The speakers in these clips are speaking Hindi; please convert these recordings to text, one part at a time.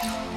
बघायचे.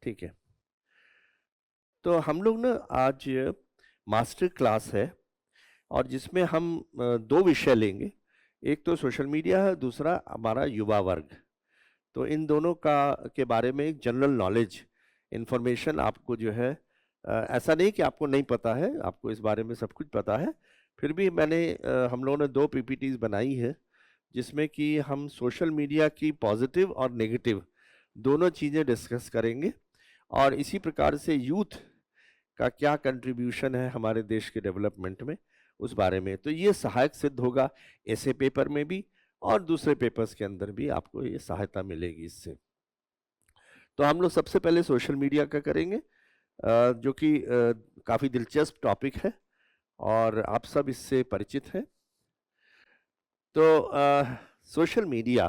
ठीक है। तो हम लोग ना आज मास्टर क्लास है और जिसमें हम 2 विषय लेंगे। एक तो सोशल मीडिया है, दूसरा हमारा युवा वर्ग। तो इन दोनों का के बारे में एक जनरल नॉलेज इन्फॉर्मेशन आपको जो है ऐसा नहीं कि आपको नहीं पता है, आपको इस बारे में सब कुछ पता है। फिर भी हम लोगों ने 2 पीपीटीज़ बनाई है, जिसमें कि हम सोशल मीडिया की पॉजिटिव और नेगेटिव दोनों चीज़ें डिस्कस करेंगे और इसी प्रकार से यूथ का क्या कंट्रीब्यूशन है हमारे देश के डेवलपमेंट में, उस बारे में। तो ये सहायक सिद्ध होगा ऐसे पेपर में भी और दूसरे पेपर्स के अंदर भी आपको ये सहायता मिलेगी इससे। तो हम लोग सबसे पहले सोशल मीडिया का करेंगे, जो कि काफ़ी दिलचस्प टॉपिक है और आप सब इससे परिचित हैं। तो सोशल मीडिया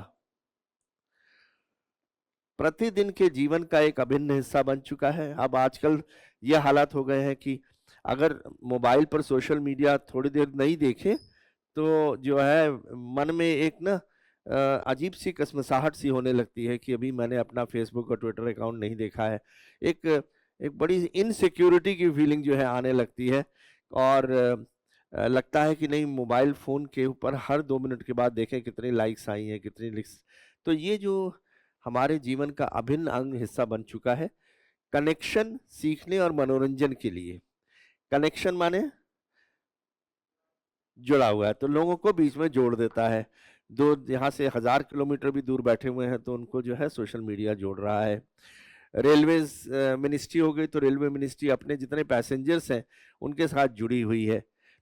प्रतिदिन के जीवन का एक अभिन्न हिस्सा बन चुका है। अब आजकल ये हालात हो गए हैं कि अगर मोबाइल पर सोशल मीडिया थोड़ी देर नहीं देखें तो जो है मन में एक ना अजीब सी कसमसाहट सी होने लगती है कि अभी मैंने अपना फेसबुक और ट्विटर अकाउंट नहीं देखा है। एक एक बड़ी इनसिक्योरिटी की फीलिंग जो है आने लगती है और लगता है कि नहीं, मोबाइल फ़ोन के ऊपर हर 2 मिनट के बाद देखें कितनी लाइक्स आई हैं, कितनी लिक्स। तो ये जो हमारे जीवन का अभिन्न अंग हिस्सा बन चुका है, कनेक्शन सीखने और मनोरंजन के लिए। कनेक्शन माने जुड़ा हुआ है, तो लोगों को बीच में जोड़ देता है। दो यहाँ से 1000 किलोमीटर भी दूर बैठे हुए हैं तो उनको जो है सोशल मीडिया जोड़ रहा है। रेलवेज़ मिनिस्ट्री हो गई तो रेलवे मिनिस्ट्री अपने जितने पैसेंजर्स हैं उनके साथ जुड़ी हुई है।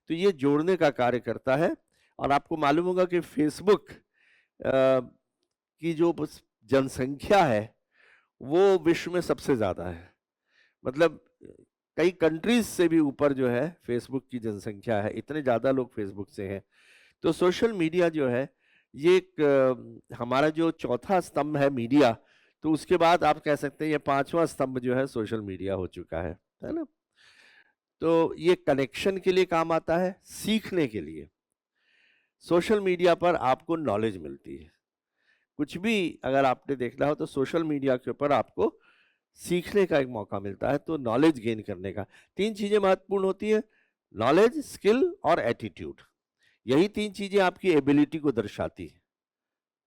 तो ये जोड़ने का कार्य करता है और आपको मालूम होगा कि फेसबुक की जो जनसंख्या है वो विश्व में सबसे ज़्यादा है। मतलब कई कंट्रीज से भी ऊपर जो है फेसबुक की जनसंख्या है, इतने ज़्यादा लोग फेसबुक से हैं। तो सोशल मीडिया जो है ये एक हमारा जो चौथा स्तंभ है मीडिया, तो उसके बाद आप कह सकते हैं ये 5वां स्तंभ जो है सोशल मीडिया हो चुका है ना? तो ये कनेक्शन के लिए काम आता है, सीखने के लिए। सोशल मीडिया पर आपको नॉलेज मिलती है। कुछ भी अगर आपने देखना हो तो सोशल मीडिया के ऊपर आपको सीखने का एक मौका मिलता है, तो नॉलेज गेन करने का। 3 चीज़ें महत्वपूर्ण होती हैं, नॉलेज, स्किल और एटीट्यूड। यही 3 चीज़ें आपकी एबिलिटी को दर्शाती है।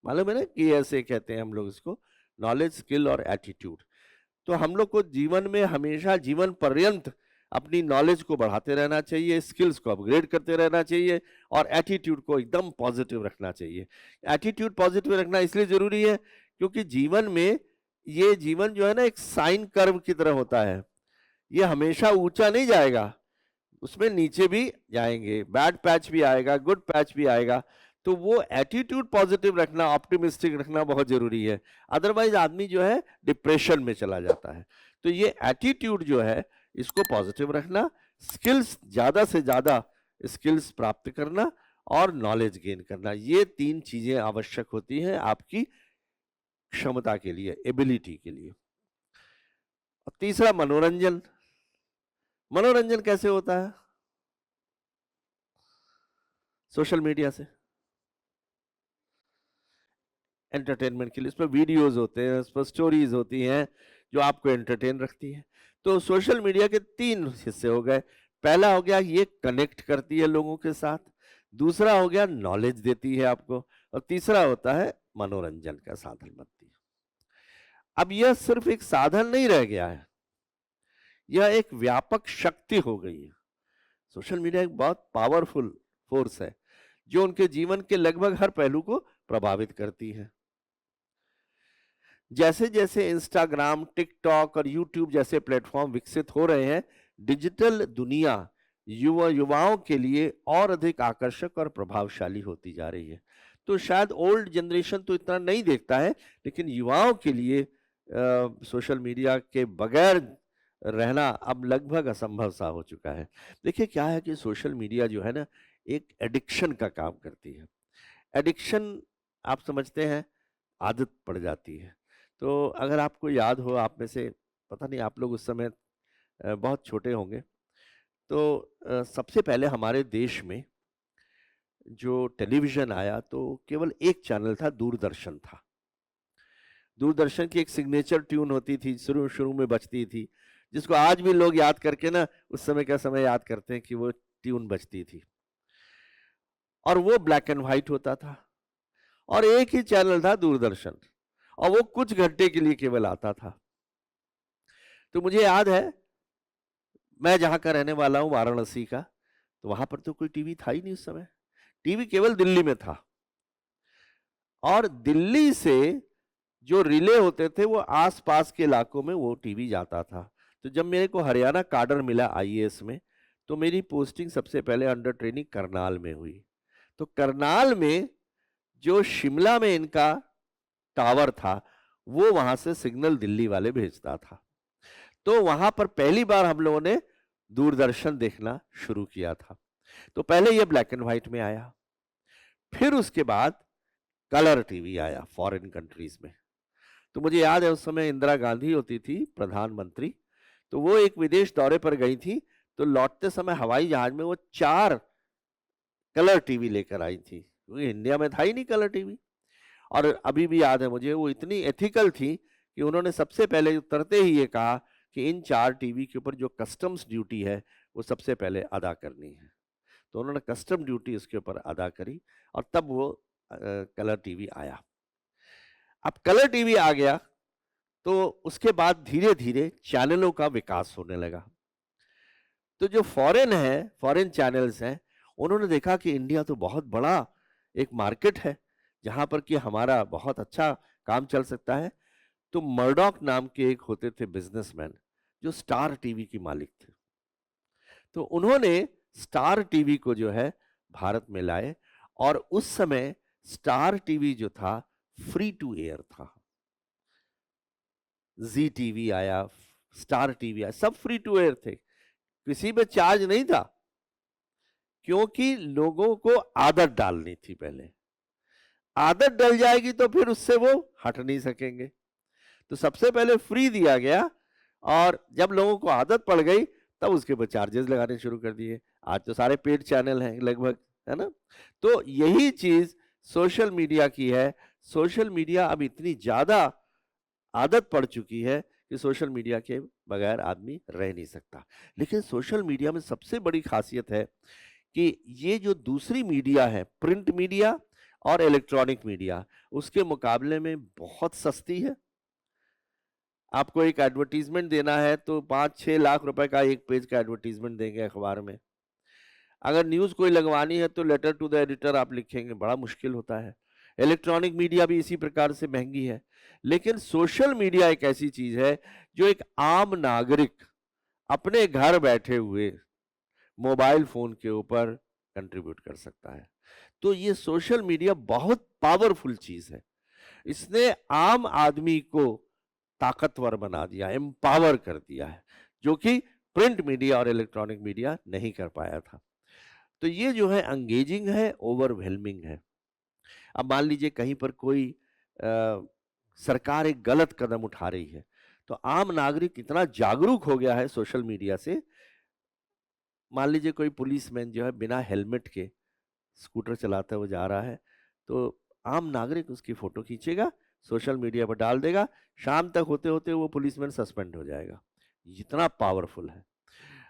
मालूम है ना कि ऐसे कहते हैं हम लोग इसको, नॉलेज, स्किल और एटीट्यूड। तो हम लोग को जीवन में हमेशा जीवन पर्यंत अपनी नॉलेज को बढ़ाते रहना चाहिए, स्किल्स को अपग्रेड करते रहना चाहिए और एटीट्यूड को एकदम पॉजिटिव रखना चाहिए। एटीट्यूड पॉजिटिव रखना इसलिए ज़रूरी है क्योंकि जीवन में ये जीवन जो है ना एक साइन कर्व की तरह होता है। ये हमेशा ऊंचा नहीं जाएगा, उसमें नीचे भी जाएंगे, बैड पैच भी आएगा, गुड पैच भी आएगा। तो वो एटीट्यूड पॉजिटिव रखना, ऑप्टिमिस्टिक रखना बहुत जरूरी है। अदरवाइज आदमी जो है डिप्रेशन में चला जाता है। तो ये एटीट्यूड जो है इसको पॉजिटिव रखना, स्किल्स ज़्यादा से ज़्यादा स्किल्स प्राप्त करना और नॉलेज गेन करना, ये 3 चीज़ें आवश्यक होती हैं आपकी क्षमता के लिए, एबिलिटी के लिए। और तीसरा मनोरंजन। मनोरंजन कैसे होता है? सोशल मीडिया से एंटरटेनमेंट के लिए, उसमें वीडियोस होते हैं, उस पर स्टोरीज होती हैं जो आपको एंटरटेन रखती हैं। तो सोशल मीडिया के 3 हिस्से हो गए। पहला हो गया ये कनेक्ट करती है लोगों के साथ, दूसरा हो गया नॉलेज देती है आपको और तीसरा होता है मनोरंजन का साधन बनती है। अब यह सिर्फ एक साधन नहीं रह गया है, यह एक व्यापक शक्ति हो गई है। सोशल मीडिया एक बहुत पावरफुल फोर्स है जो उनके जीवन के लगभग हर पहलू को प्रभावित करती है। जैसे जैसे इंस्टाग्राम, टिकटॉक और यूट्यूब जैसे प्लेटफॉर्म विकसित हो रहे हैं, डिजिटल दुनिया युवाओं के लिए और अधिक आकर्षक और प्रभावशाली होती जा रही है। तो शायद ओल्ड जनरेशन तो इतना नहीं देखता है, लेकिन युवाओं के लिए सोशल मीडिया के बगैर रहना अब लगभग असंभव सा हो चुका है। देखिए क्या है कि सोशल मीडिया जो है ना एक एडिक्शन का काम करती है। एडिक्शन आप समझते हैं, आदत पड़ जाती है। तो अगर आपको याद हो, आप में से पता नहीं, आप लोग उस समय बहुत छोटे होंगे, तो सबसे पहले हमारे देश में जो टेलीविज़न आया तो केवल एक चैनल था, दूरदर्शन था। दूरदर्शन की एक सिग्नेचर ट्यून होती थी, शुरू शुरू में बजती थी, जिसको आज भी लोग याद करके ना उस समय का समय याद करते हैं कि वो ट्यून बजती थी। और वो ब्लैक एंड व्हाइट होता था और एक ही चैनल था दूरदर्शन, और वो कुछ घंटे के लिए केवल आता था। तो मुझे याद है, मैं जहां का रहने वाला हूं वाराणसी का, तो वहां पर तो कोई टीवी था ही नहीं उस समय। टीवी केवल दिल्ली में था, और दिल्ली से जो रिले होते थे वो आसपास के इलाकों में वो टीवी जाता था। तो जब मेरे को हरियाणा काडर मिला आईएएस में, तो मेरी पोस्टिंग सबसे पहले अंडर ट्रेनिंग करनाल में हुई। तो करनाल में जो शिमला में इनका टावर था, वो वहां से सिग्नल दिल्ली वाले भेजता था। तो वहां पर पहली बार हम लोगों ने दूरदर्शन देखना शुरू किया था। तो पहले ये ब्लैक एंड व्हाइट में आया, फिर उसके बाद कलर टीवी आया फॉरेन कंट्रीज में। तो मुझे याद है उस समय इंदिरा गांधी होती थी प्रधानमंत्री, तो वो एक विदेश दौरे पर गई थी, तो लौटते समय हवाई जहाज में वो 4 कलर टीवी लेकर आई थी, क्योंकि इंडिया में था ही नहीं कलर टीवी। और अभी भी याद है मुझे, वो इतनी एथिकल थी कि उन्होंने सबसे पहले उतरते ही ये कहा कि इन 4 टीवी के ऊपर जो कस्टम्स ड्यूटी है वो सबसे पहले अदा करनी है। तो उन्होंने कस्टम ड्यूटी उसके ऊपर अदा करी, और तब वो कलर टीवी आया। अब कलर टीवी आ गया, तो उसके बाद धीरे धीरे चैनलों का विकास होने लगा। तो जो फॉरेन चैनल्स हैं, उन्होंने देखा कि इंडिया तो बहुत बड़ा एक मार्केट है जहां पर कि हमारा बहुत अच्छा काम चल सकता है। तो मर्डॉक नाम के एक होते थे बिजनेसमैन, जो स्टार टीवी की मालिक थे। तो उन्होंने स्टार टीवी को जो है भारत में लाए, और उस समय स्टार टीवी जो था फ्री टू एयर था। जी टीवी आया, स्टार टीवी आया, सब फ्री टू एयर थे, किसी में चार्ज नहीं था, क्योंकि लोगों को आदत डालनी थी पहले। आदत डल जाएगी तो फिर उससे वो हट नहीं सकेंगे। तो सबसे पहले फ्री दिया गया, और जब लोगों को आदत पड़ गई तब उसके ऊपर चार्जेस लगाने शुरू कर दिए। आज तो सारे पेड चैनल हैं लगभग, है ना? तो यही चीज सोशल मीडिया की है। सोशल मीडिया अब इतनी ज्यादा आदत पड़ चुकी है कि सोशल मीडिया के बगैर आदमी रह नहीं सकता। लेकिन सोशल मीडिया में सबसे बड़ी खासियत है कि ये जो दूसरी मीडिया है, प्रिंट मीडिया और इलेक्ट्रॉनिक मीडिया, उसके मुकाबले में बहुत सस्ती है। आपको एक एडवर्टीजमेंट देना है तो 5-6 लाख रुपए का एक पेज का एडवर्टीजमेंट देंगे अखबार में। अगर न्यूज कोई लगवानी है तो लेटर टू द एडिटर आप लिखेंगे, बड़ा मुश्किल होता है। इलेक्ट्रॉनिक मीडिया भी इसी प्रकार से महंगी है। लेकिन सोशल मीडिया एक ऐसी चीज है जो एक आम नागरिक अपने घर बैठे हुए मोबाइल फोन के ऊपर कंट्रीब्यूट कर सकता है। तो ये सोशल मीडिया बहुत पावरफुल चीज है। इसने आम आदमी को ताकतवर बना दिया, एम्पावर कर दिया है, जो कि प्रिंट मीडिया और इलेक्ट्रॉनिक मीडिया नहीं कर पाया था। तो ये जो है एंगेजिंग है, ओवरवेलमिंग है। अब मान लीजिए कहीं पर कोई सरकार एक गलत कदम उठा रही है, तो आम नागरिक इतना जागरूक हो गया है सोशल मीडिया से। मान लीजिए कोई पुलिसमैन जो है बिना हेलमेट के स्कूटर चलाता हुआ जा रहा है, तो आम नागरिक उसकी फोटो खींचेगा, सोशल मीडिया पर डाल देगा, शाम तक होते होते वो पुलिसमैन सस्पेंड हो जाएगा। इतना पावरफुल है।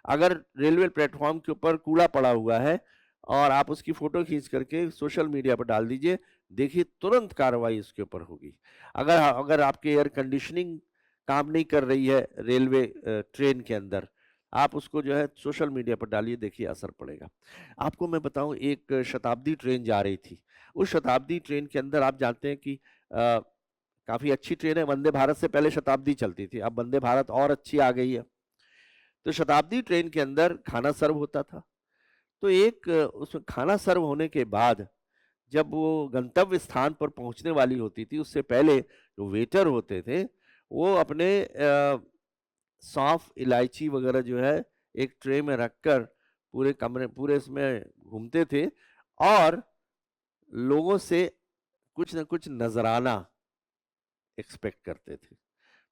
अगर रेलवे प्लेटफॉर्म के ऊपर कूड़ा पड़ा हुआ है और आप उसकी फोटो खींच करके सोशल मीडिया पर डाल दीजिए, देखिए तुरंत कार्रवाई उसके ऊपर होगी। अगर अगर आपके एयर कंडीशनिंग काम नहीं कर रही है रेलवे ट्रेन के अंदर, आप उसको जो है सोशल मीडिया पर डालिए, देखिए असर पड़ेगा। आपको मैं बताऊं, एक शताब्दी ट्रेन जा रही थी। उस शताब्दी ट्रेन के अंदर आप जानते हैं कि काफी अच्छी ट्रेन है, वंदे भारत से पहले शताब्दी चलती थी, अब वंदे भारत और अच्छी आ गई है। तो शताब्दी ट्रेन के अंदर खाना सर्व होता था। तो एक उसमें खाना सर्व होने के बाद जब वो गंतव्य स्थान पर पहुंचने वाली होती थी, उससे पहले जो वेटर होते थे वो अपने सौंफ इलायची वगैरह जो है एक ट्रे में रखकर पूरे कमरे पूरे इसमें घूमते थे, और लोगों से कुछ ना कुछ नजराना एक्सपेक्ट करते थे।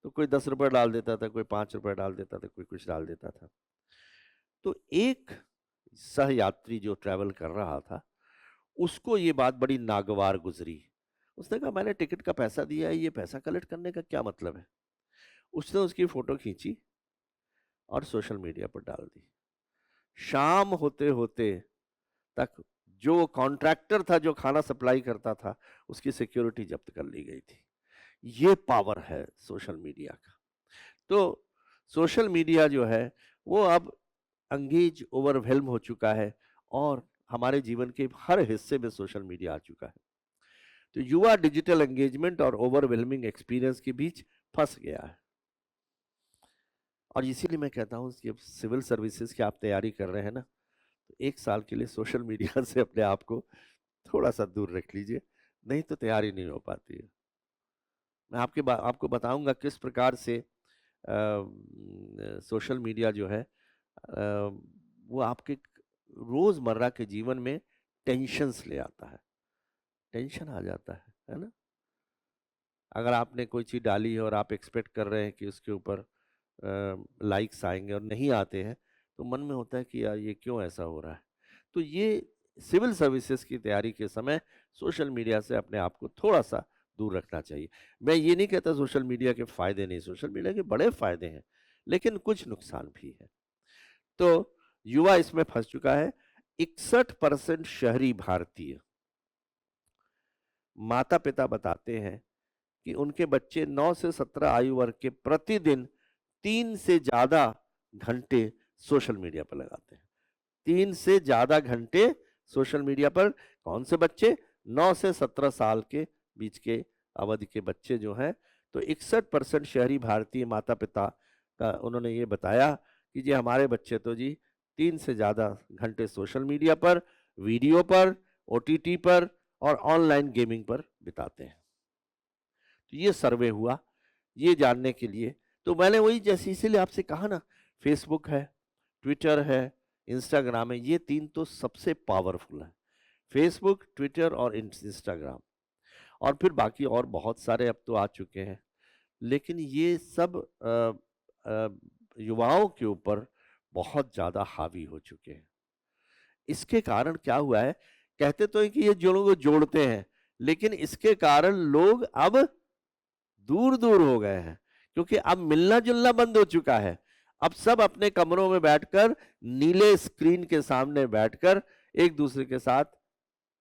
तो कोई 10 रुपए डाल देता था, कोई 5 रुपए डाल देता था, कोई कुछ डाल देता था। तो एक सहयात्री जो ट्रैवल कर रहा था, उसको ये बात बड़ी नागवार गुजरी। उसने कहा मैंने टिकट का पैसा दिया है, ये पैसा कलेक्ट करने का क्या मतलब है। उसने उसकी फोटो खींची और सोशल मीडिया पर डाल दी। शाम होते होते तक जो कॉन्ट्रैक्टर था जो खाना सप्लाई करता था, उसकी सिक्योरिटी जब्त कर ली गई थी। ये पावर है सोशल मीडिया का। तो सोशल मीडिया जो है वो अब अंगेज ओवरवेल्म हो चुका है और हमारे जीवन के हर हिस्से में सोशल मीडिया आ चुका है। तो युवा डिजिटल एंगेजमेंट और ओवरवेलमिंग एक्सपीरियंस के बीच फंस गया है। और इसीलिए मैं कहता हूं कि अब सिविल सर्विसेज की आप तैयारी कर रहे हैं ना, तो 1 साल के लिए सोशल मीडिया से अपने आप को थोड़ा सा दूर रख लीजिए, नहीं तो तैयारी नहीं हो पाती है। मैं आपको बताऊंगा किस प्रकार से सोशल मीडिया जो है वो आपके रोजमर्रा के जीवन में टेंशन्स ले आता है, टेंशन आ जाता है ना। अगर आपने कोई चीज डाली है और आप एक्सपेक्ट कर रहे हैं कि उसके ऊपर लाइक्स आएंगे और नहीं आते हैं, तो मन में होता है कि यार ये क्यों ऐसा हो रहा है। तो ये सिविल सर्विसेज की तैयारी के समय सोशल मीडिया से अपने आप को थोड़ा सा दूर रखना चाहिए। मैं ये नहीं कहता सोशल मीडिया के फायदे नहीं, सोशल मीडिया के बड़े फायदे हैं, लेकिन कुछ नुकसान भी है। तो युवा इसमें फंस चुका है। 61% शहरी भारतीय माता पिता बताते हैं कि उनके बच्चे 9 से 17 आयु वर्ग के प्रतिदिन 3 से ज्यादा घंटे सोशल मीडिया पर लगाते हैं। 3 से ज्यादा घंटे सोशल मीडिया पर। कौन से बच्चे? 9 से 17 साल के बीच के अवधि के बच्चे जो हैं। तो 61% शहरी भारतीय माता पिता का उन्होंने ये बताया कि जी हमारे बच्चे तो जी 3 से ज्यादा घंटे सोशल मीडिया पर, वीडियो पर, ओटीटी पर और ऑनलाइन गेमिंग पर बिताते हैं। तो ये सर्वे हुआ ये जानने के लिए। तो मैंने वही जैसे इसीलिए आपसे कहा ना, फेसबुक है, ट्विटर है, इंस्टाग्राम है, ये 3 तो सबसे पावरफुल है। फेसबुक, ट्विटर और इंस्टाग्राम, और फिर बाकी और बहुत सारे अब तो आ चुके हैं। लेकिन ये सब युवाओं के ऊपर बहुत ज्यादा हावी हो चुके हैं। इसके कारण क्या हुआ है, कहते तो है कि ये जो लोग जोड़ते हैं, लेकिन इसके कारण लोग अब दूर दूर हो गए हैं, क्योंकि अब मिलना जुलना बंद हो चुका है। अब सब अपने कमरों में बैठकर नीले स्क्रीन के सामने बैठकर एक दूसरे के साथ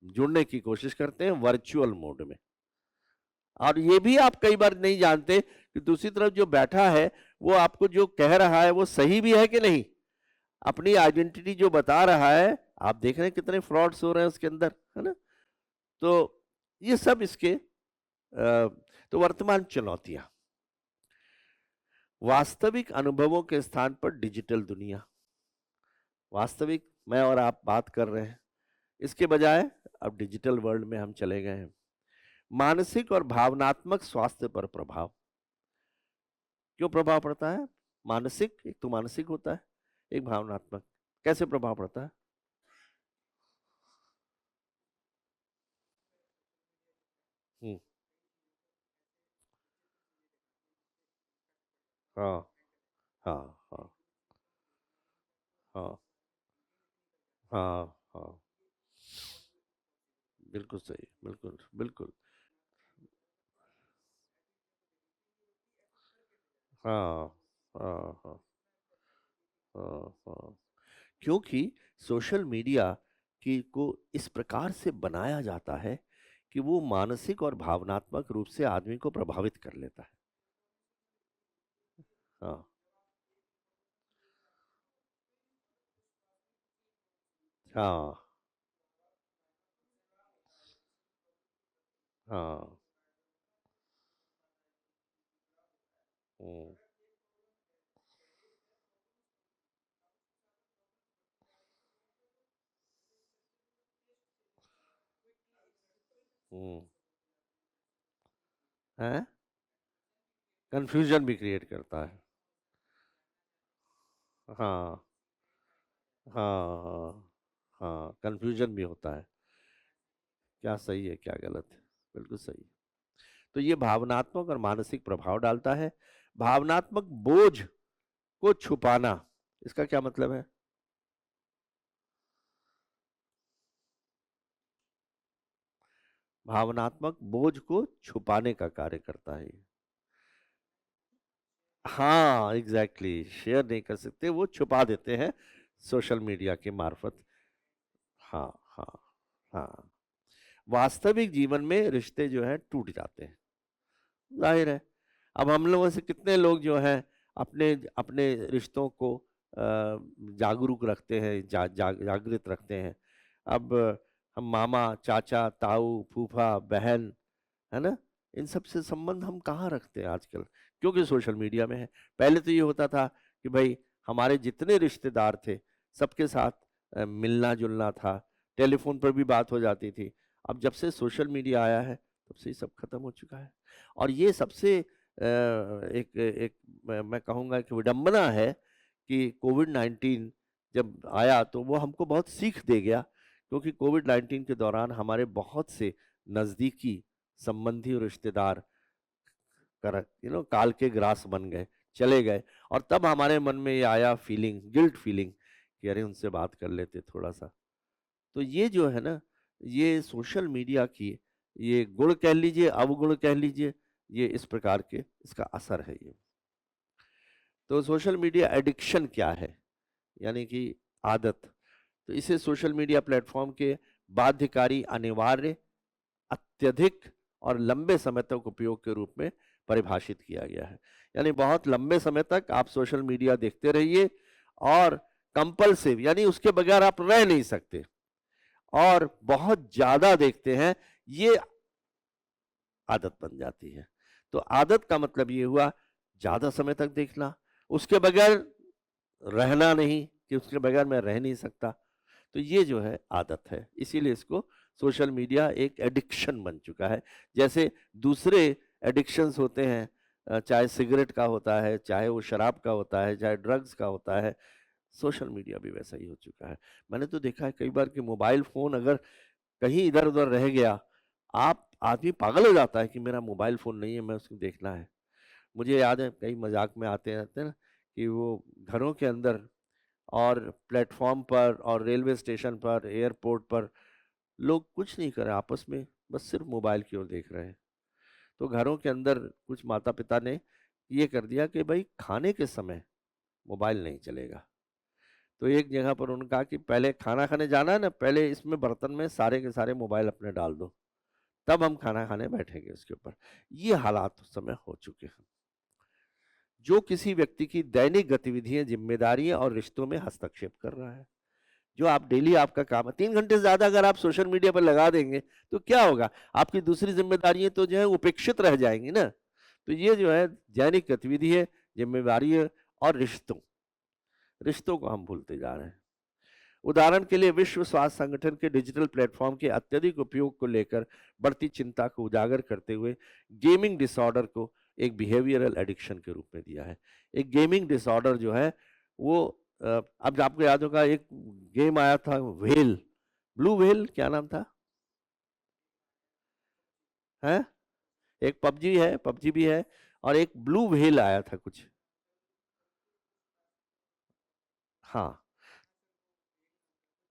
जुड़ने की कोशिश करते हैं वर्चुअल मोड में। और ये भी आप कई बार नहीं जानते कि दूसरी तरफ जो बैठा है वो आपको जो कह रहा है वो सही भी है कि नहीं। अपनी आइडेंटिटी जो बता रहा है, आप देख रहे हैं कितने फ्रॉड्स हो रहे हैं उसके अंदर, है ना। तो ये सब इसके तो वर्तमान चुनौतियां, वास्तविक अनुभवों के स्थान पर डिजिटल दुनिया। वास्तविक मैं और आप बात कर रहे हैं, इसके बजाय अब डिजिटल वर्ल्ड में हम चले गए हैं। मानसिक और भावनात्मक स्वास्थ्य पर प्रभाव। क्यों प्रभाव पड़ता है? मानसिक, एक तो मानसिक होता है, एक भावनात्मक। कैसे प्रभाव पड़ता है? हम्म। हाँ हाँ हाँ हाँ हाँ हाँ, बिल्कुल सही, बिल्कुल बिल्कुल। हाँ हाँ हाँ हाँ हाँ। क्योंकि सोशल मीडिया की को इस प्रकार से बनाया जाता है कि वो मानसिक और भावनात्मक रूप से आदमी को प्रभावित कर लेता है। हाँ हाँ हाँ। हम्म, हम्म। है, कंफ्यूजन भी क्रिएट करता है। हाँ हाँ हाँ हाँ, कंफ्यूजन भी होता है, क्या सही है क्या गलत है। बिल्कुल सही। तो ये भावनात्मक और मानसिक प्रभाव डालता है। भावनात्मक बोझ को छुपाना, इसका क्या मतलब है? भावनात्मक बोझ को छुपाने का कार्य करता है ये। हाँ, एग्ज़ैक्टली, शेयर नहीं कर सकते, वो छुपा देते हैं सोशल मीडिया के मार्फ़त। हाँ, हाँ, हाँ। वास्तविक जीवन में रिश्ते जो हैं टूट जाते हैं, ज़ाहिर है। अब हम लोगों से कितने लोग जो हैं अपने अपने रिश्तों को जागरूक रखते हैं, जागृत रखते हैं। अब हम मामा, चाचा, ताऊ, फूफा, बहन, है ना? इन सब से संबंध हम कहाँ रखते हैं आजकल? क्योंकि सोशल मीडिया में है। पहले तो ये होता था कि भई हमारे जितने रिश्तेदार थे, सबके साथ मिलना-जुलना था, टेलीफ़ोन पर भी बात हो जाती थी। अब जब से सोशल मीडिया आया है, तब से ये सब खत्म हो चुका है। और ये सबसे एक एक मैं कहूँगा कि विडंबना है कि कोविड-19 जब आया तो वो हमको बहुत सीख दे गया, क्योंकि कोविड-19 के दौरान हमारे बहुत से नज़दीकी संबंधी और रिश्तेदार काल के ग्रास बन गए, चले गए। और तब हमारे मन में ये आया फीलिंग, गिल्ट फीलिंग कि अरे उनसे बात कर लेते थोड़ा सा। तो ये जो है ना, ये सोशल मीडिया की ये गुण कह लीजिए, अवगुण कह लीजिए, ये इस प्रकार के इसका असर है ये। तो सोशल मीडिया एडिक्शन क्या है? यानी कि आदत। तो इसे सोशल मीडिया प्लेटफॉर्म के बाध्यकारी, अनिवार्य, अत्यधिक और लंबे समय तक उपयोग के रूप में परिभाषित किया गया है। यानी बहुत लंबे समय तक आप सोशल मीडिया देखते रहिए, और कंपल्सिव यानी उसके बगैर आप रह नहीं सकते, और बहुत ज्यादा देखते हैं, ये आदत बन जाती है। तो आदत का मतलब ये हुआ ज्यादा समय तक देखना, उसके बगैर रहना नहीं, कि उसके बगैर मैं रह नहीं सकता। तो ये जो है आदत है, इसीलिए इसको सोशल मीडिया एक एडिक्शन बन चुका है। जैसे दूसरे एडिक्शंस होते हैं, चाहे सिगरेट का होता है, चाहे वो शराब का होता है, चाहे ड्रग्स का होता है, सोशल मीडिया भी वैसा ही हो चुका है। मैंने तो देखा है कई बार कि मोबाइल फ़ोन अगर कहीं इधर-उधर रह गया, आप आदमी पागल हो जाता है कि मेरा मोबाइल फ़ोन नहीं है, मैं उसको देखना है। मुझे याद है कई मज़ाक में आते रहते हैं ना कि वो घरों के अंदर और प्लेटफ़ॉर्म पर और रेलवे स्टेशन पर, एयरपोर्ट पर लोग कुछ नहीं कर रहे हैं आपस में, बस सिर्फ़ मोबाइल की ओर देख रहे हैं। तो घरों के अंदर कुछ माता-पिता ने ये कर दिया कि भई खाने के समय मोबाइल नहीं चलेगा। तो एक जगह पर उन्होंने कहा कि पहले खाना खाने जाना है ना, पहले इसमें बर्तन में सारे के सारे मोबाइल अपने डाल दो, तब हम खाना खाने बैठेंगे उसके ऊपर। ये हालात उस समय हो चुके हैं। जो किसी व्यक्ति की दैनिक गतिविधियाँ, ज़िम्मेदारियाँ और रिश्तों में हस्तक्षेप कर रहा है। जो आप डेली आपका काम है, 3 घंटे से ज़्यादा अगर आप सोशल मीडिया पर लगा देंगे, तो क्या होगा? आपकी दूसरी ज़िम्मेदारियाँ तो जो है उपेक्षित रह जाएँगी ना। तो ये जो है दैनिक गतिविधि है, ज़िम्मेदारी है, और रिश्तों को हम भूलते जा रहे हैं। उदाहरण के लिए विश्व स्वास्थ्य संगठन के डिजिटल प्लेटफ़ॉर्म के अत्यधिक उपयोग को लेकर बढ़ती चिंता को उजागर करते हुए गेमिंग डिसऑर्डर को एक बिहेवियरल एडिक्शन के रूप में दिया है। एक गेमिंग डिसऑर्डर जो है वो अब आपको याद होगा एक गेम आया था व्हेल, ब्लू व्हेल क्या नाम था? हैं? एक पबजी है, पबजी भी है, और एक ब्लू व्हेल आया था कुछ। हाँ,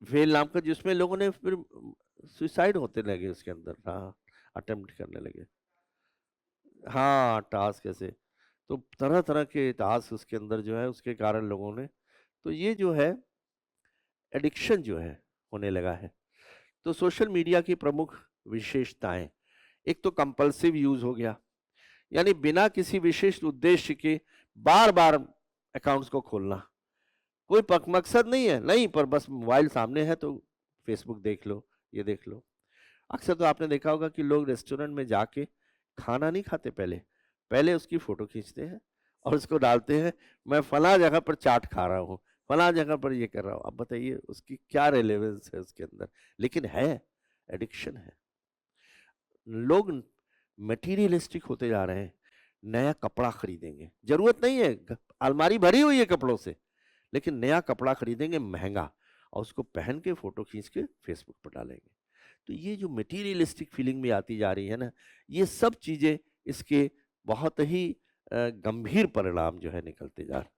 व्हेल नाम का, जिसमें लोगों ने फिर सुसाइड होते लगे उसके अंदर। हाँ, अटेम्प्ट करने लगे। हाँ, टास्क ऐसे। तो तरह-तरह के टास्क उसके अंदर जो है उसके कारण लोगों ने, तो ये जो है एडिक्शन जो है होने लगा है। तो सोशल मीडिया की प्रमुख विशेषताएँ, एक तो कंपल्सिव यूज़ हो गया, यानी बिना किसी विशिष्ट उद्देश्य के बार-बार अकाउंट्स को खोलना। कोई पक मकसद नहीं है, नहीं, पर बस मोबाइल सामने है तो फेसबुक देख लो, ये देख लो। अक्सर तो आपने देखा होगा कि लोग रेस्टोरेंट में जाके खाना नहीं खाते पहले, पहले उसकी फ़ोटो खींचते हैं और उसको डालते हैं, मैं फलाँ जगह पर चाट खा रहा हूँ, फलाँ जगह पर ये कर रहा हूँ। अब बताइए उसकी क्या रेलेवेंस है उसके अंदर? लेकिन है, एडिक्शन है। लोग मटीरियलिस्टिक होते जा रहे हैं, नया कपड़ा खरीदेंगे, ज़रूरत नहीं है, अलमारी भरी हुई है कपड़ों से, लेकिन नया कपड़ा खरीदेंगे महँगा, और उसको पहन के फ़ोटो खींच के फ़ेसबुक पर डालेंगे। तो ये जो मटीरियलिस्टिक फीलिंग में आती जा रही है ना, ये सब चीज़ें इसके बहुत ही गंभीर परिणाम जो है निकलते जा रहे।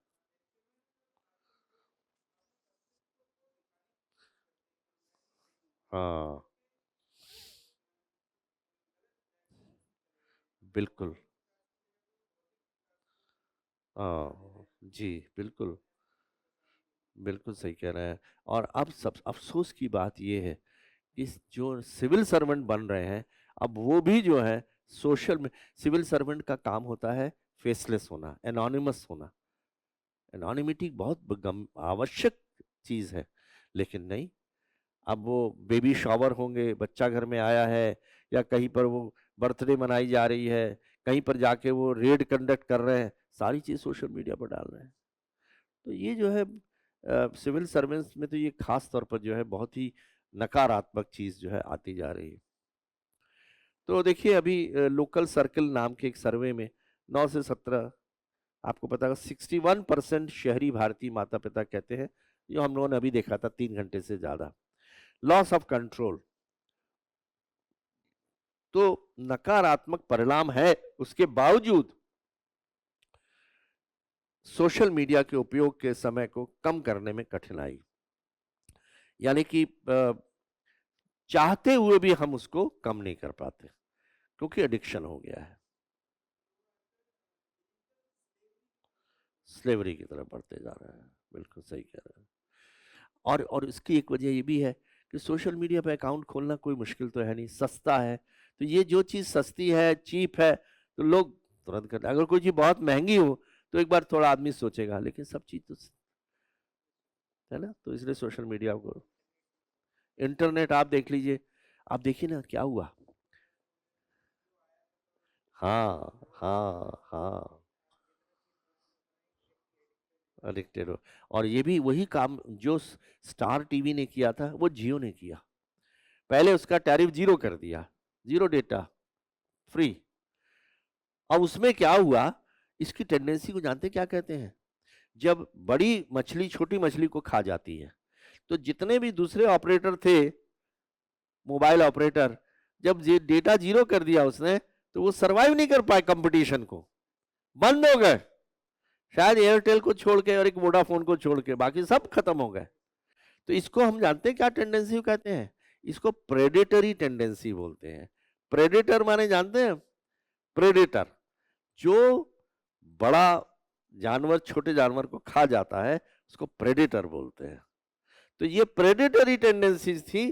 हाँ, बिल्कुल। हाँ, जी, बिल्कुल, बिल्कुल सही कह रहे हैं। और अब सब अफ़सोस की बात ये है कि जो सिविल सर्वेंट बन रहे हैं, अब वो भी जो है सोशल में सिविल सर्वेंट का काम होता है फेसलेस होना, एनोनिमस होना। एनोनिमिटी बहुत आवश्यक चीज़ है, लेकिन नहीं, अब वो बेबी शावर होंगे, बच्चा घर में आया है या कहीं पर वो बर्थडे मनाई जा रही है, कहीं पर जाके वो रेड कंडक्ट कर रहे हैं, सारी चीज़ सोशल मीडिया पर डाल रहे हैं। तो ये जो है सिविल सर्वेंट्स में तो ये खास तौर पर जो है बहुत ही नकारात्मक चीज़ जो है आती जा रही है। तो देखिए अभी लोकल सर्कल नाम के एक सर्वे में 9 से 17 आपको पता होगा 61% शहरी भारतीय माता-पिता कहते हैं, जो हम लोगों ने अभी देखा था 3 घंटे से ज़्यादा। लॉस ऑफ कंट्रोल तो नकारात्मक परिणाम है, उसके बावजूद सोशल मीडिया के उपयोग के समय को कम करने में कठिनाई। यानी कि चाहते हुए भी हम उसको कम नहीं कर पाते, क्योंकि एडिक्शन हो गया है। स्लेवरी की तरफ बढ़ते जा रहे हैं, बिल्कुल सही कह रहे हैं। और इसकी एक वजह ये भी है कि सोशल मीडिया पे अकाउंट खोलना कोई मुश्किल तो है नहीं, सस्ता है। तो ये जो चीज़ सस्ती है, चीप है, तो लोग तुरंत करते हैं। अगर कोई चीज़ बहुत महँगी हो, तो एक बार थोड़ा आदमी सोचेगा, लेकिन सब चीज़ तो है ना? तो इसलिए सोशल मीडिया को इंटरनेट आप देख लीजिए, आप देखिए ना क्या हुआ? हाँ, हाँ, हाँ, एडिक्टेड हो। और ये भी वही काम जो स्टार टीवी ने किया था, वो जियो ने किया। पहले उसका टैरिफ 0 कर दिया, 0 डेटा, फ्री। अब उसमें क्या हुआ, इसकी टेंडेंसी को जानते हैं क्या कहते हैं? जब बड़ी मछली छोटी मछली को खा जाती है, तो जितने भी दूसरे ऑपरेटर थे, मोबाइल ऑपरेटर, जब ये डेटा 0 कर दिया उसने, तो वो सर्वाइव नहीं कर पाए कंपटीशन को, बंद हो गए। शायद एयरटेल को छोड़ के और एक वोडाफोन को छोड़ के, बाकी सब खत्म हो गए। तो इसको हम जानते हैं क्या टेंडेंसी कहते हैं? इसको प्रेडेटरी टेंडेंसी बोलते हैं। प्रेडेटर माने जानते हैं? प्रेडेटर जो बड़ा जानवर छोटे जानवर को खा जाता है, उसको प्रेडेटर बोलते हैं। तो ये प्रेडेटरी टेंडेंसीज थी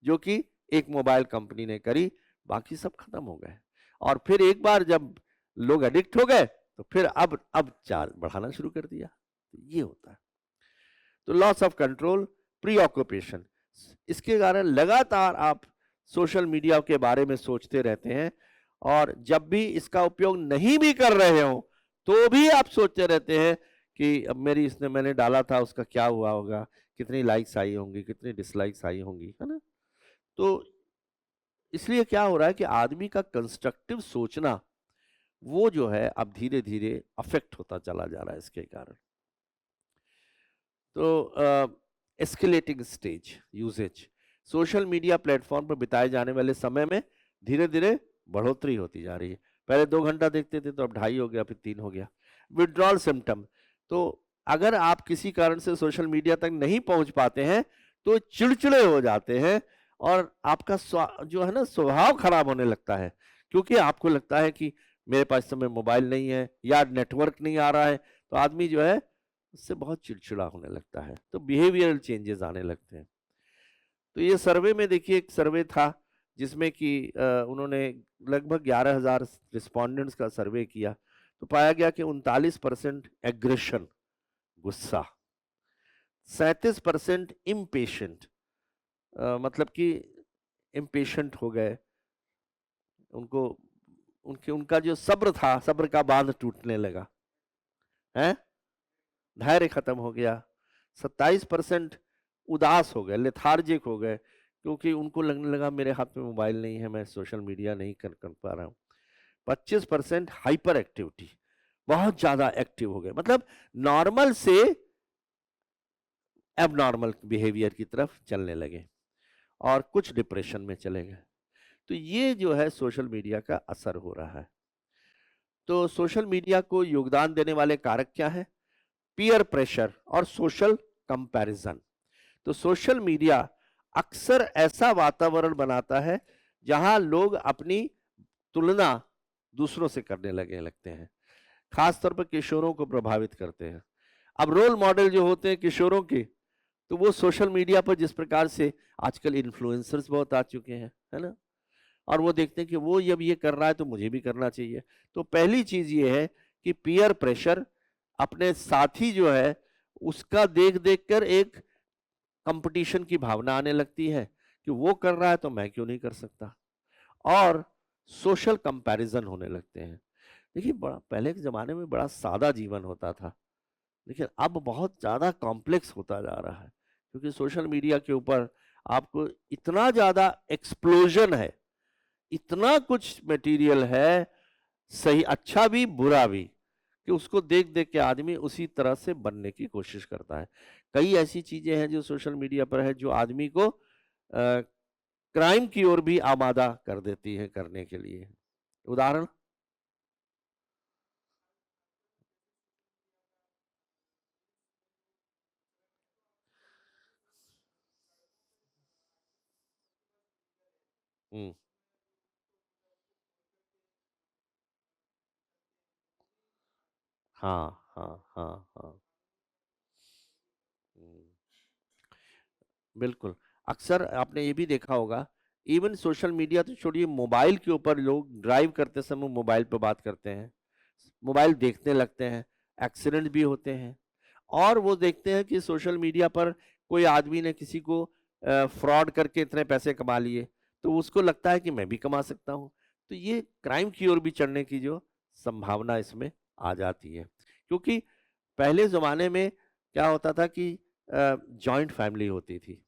जो कि एक मोबाइल कंपनी ने करी, बाकी सब खत्म हो गए। और फिर एक बार जब लोग एडिक्ट हो गए, तो फिर अब चार्ज बढ़ाना शुरू कर दिया। तो ये होता है। तो loss of control, pre occupation, इसके कारण लगातार आप सोशल मीडिया के बारे में सोचते रहते हैं, और जब भी इसका उपयोग नहीं भी कर रहे हो, तो भी आप सोचते रहते हैं कि अब मैंने डाला था उसका क्या हुआ होगा, कितनी लाइक्स आई होंगी, कितनी डिसलाइक्स आई होंगी, है ना? तो इसलिए क्या हो रहा है कि आदमी का कंस्ट्रक्टिव सोचना, वो जो है अब धीरे धीरे अफेक्ट होता चला जा रहा है इसके कारण। तो escalating stage usage, social media platform पर बिताए जाने वाले समय में धीरे धीरे बढ़ोतरी होती जा रही है। पहले 2 घंटा देखते थे, तो अब 2.5 हो गया, फिर 3 हो गया। विड्रॉल सिम्टम, तो अगर आप किसी कारण से सोशल मीडिया तक नहीं पहुंच पाते हैं, तो चिड़चिड़े हो जाते हैं, और आपका जो है ना स्वभाव खराब होने लगता है, क्योंकि आपको लगता है कि मेरे पास इस समय मोबाइल नहीं है या नेटवर्क नहीं आ रहा है, तो आदमी जो है उससे बहुत चिड़चिड़ा होने लगता है, तो बिहेवियरल चेंजेस आने लगते हैं। तो ये सर्वे में देखिए, एक सर्वे था जिसमें कि उन्होंने लगभग 11,000 रिस्पोंडेंट्स का सर्वे किया, तो पाया गया कि 39% एग्रेशन, गुस्सा, 37% इम्पेशेंट, मतलब कि इम्पेशेंट हो गए, उनको उनका जो सब्र था, सब्र का बांध टूटने लगा है, धैर्य खत्म हो गया। 27% उदास हो गए, लेथार्जिक हो गए, क्योंकि उनको लगने लगा मेरे हाथ में मोबाइल नहीं है, मैं सोशल मीडिया नहीं कर पा रहा हूँ। 25% हाइपर एक्टिविटी, बहुत ज्यादा एक्टिव हो गए, मतलब नॉर्मल से एबनॉर्मल बिहेवियर की तरफ चलने लगे, और कुछ डिप्रेशन में चले गए। तो ये जो है सोशल मीडिया का असर हो रहा है। तो सोशल मीडिया को योगदान देने वाले कारक क्या है? पीयर प्रेशर और सोशल कंपैरिजन। तो सोशल मीडिया अक्सर ऐसा वातावरण बनाता है जहां लोग अपनी तुलना दूसरों से करने लगते हैं, खास तौर पर किशोरों को प्रभावित करते हैं। अब रोल मॉडल जो होते हैं किशोरों के, तो वो सोशल मीडिया पर जिस प्रकार से आजकल इन्फ्लुएंसर्स बहुत आ चुके हैं, है ना? और वो देखते हैं कि वो जब ये कर रहा है तो मुझे भी करना चाहिए। तो पहली चीज ये है कि पीयर प्रेशर, अपने साथी जो है उसका देख देख कर एक कंपटीशन की भावना आने लगती है कि वो कर रहा है तो मैं क्यों नहीं कर सकता, और सोशल कंपैरिजन होने लगते हैं। देखिए, बड़ा पहले के जमाने में बड़ा सादा जीवन होता था, लेकिन अब बहुत ज्यादा कॉम्प्लेक्स होता जा रहा है, क्योंकि सोशल मीडिया के ऊपर आपको इतना ज्यादा एक्सप्लोजन है, इतना कुछ मटेरियल है, सही अच्छा भी बुरा भी, कि उसको देख देख के आदमी उसी तरह से बनने की कोशिश करता है। कई ऐसी चीजें हैं जो सोशल मीडिया पर है जो आदमी को क्राइम की ओर भी आमादा कर देती है करने के लिए। उदाहरण? हम्म। हाँ, हाँ, हाँ, हाँ। हम्म, बिल्कुल। अक्सर आपने ये भी देखा होगा, इवन सोशल मीडिया तो छोड़िए, मोबाइल के ऊपर लोग ड्राइव करते समय मोबाइल पे बात करते हैं, मोबाइल देखने लगते हैं, एक्सीडेंट भी होते हैं। और वो देखते हैं कि सोशल मीडिया पर कोई आदमी ने किसी को फ्रॉड करके इतने पैसे कमा लिए, तो उसको लगता है कि मैं भी कमा सकता हूँ। तो ये क्राइम की ओर भी चढ़ने की जो संभावना इसमें आ जाती है, क्योंकि पहले ज़माने में क्या होता था कि जॉइंट फैमिली होती थी,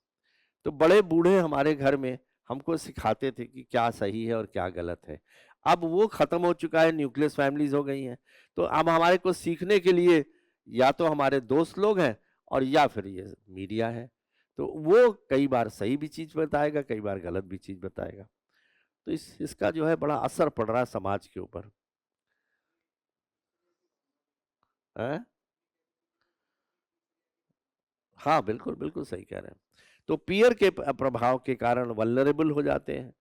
तो बड़े बूढ़े हमारे घर में हमको सिखाते थे कि क्या सही है और क्या गलत है। अब वो खत्म हो चुका है, न्यूक्लियस फैमिलीज हो गई हैं। तो अब हमारे को सीखने के लिए या तो हमारे दोस्त लोग हैं, और या फिर ये मीडिया है। तो वो कई बार सही भी चीज बताएगा, कई बार गलत भी चीज बताएगा। तो इसका जो है बड़ा असर पड़ रहा है समाज के ऊपर। है? हाँ, बिल्कुल बिल्कुल सही कह रहे हैं। तो पीयर के प्रभाव के कारण वल्नरेबल हो जाते हैं,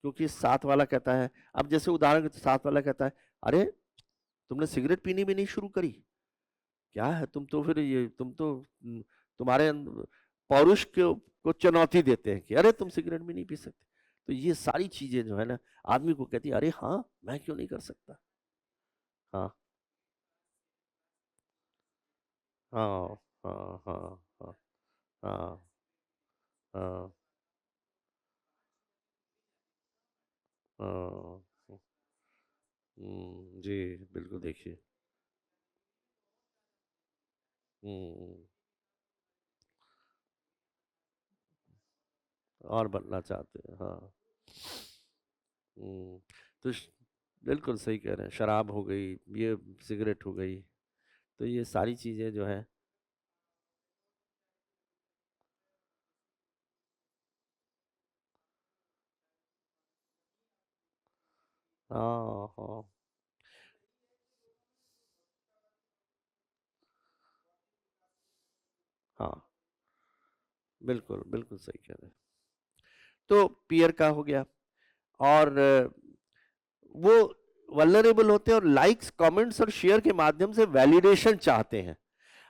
क्योंकि साथ वाला कहता है, अब जैसे उदाहरण के तो साथ वाला कहता है, अरे तुमने सिगरेट पीनी भी नहीं शुरू करी, क्या है तुम तो, फिर ये तुम तो तुम्हारे पौरुष को चुनौती देते हैं कि अरे तुम सिगरेट भी नहीं पी सकते। तो ये सारी चीजें जो है ना, आदमी को कहती है अरे हाँ, मैं क्यों नहीं कर सकता। हाँ, हाँ, हाँ, हाँ, हाँ, हाँ, हाँ, हाँ, जी, बिल्कुल देखिए। हम्म, और बनना चाहते हैं, हाँ। हम्म, तो बिल्कुल सही कह रहे हैं, शराब हो गई, ये सिगरेट हो गई, तो ये सारी चीजें जो है। हाँ, हाँ, हाँ, बिल्कुल बिल्कुल सही कह रहे हैं। तो पीयर का हो गया, और वो वल्नरेबल होते हैं और लाइक्स कमेंट्स और शेयर के माध्यम से वैलिडेशन चाहते हैं।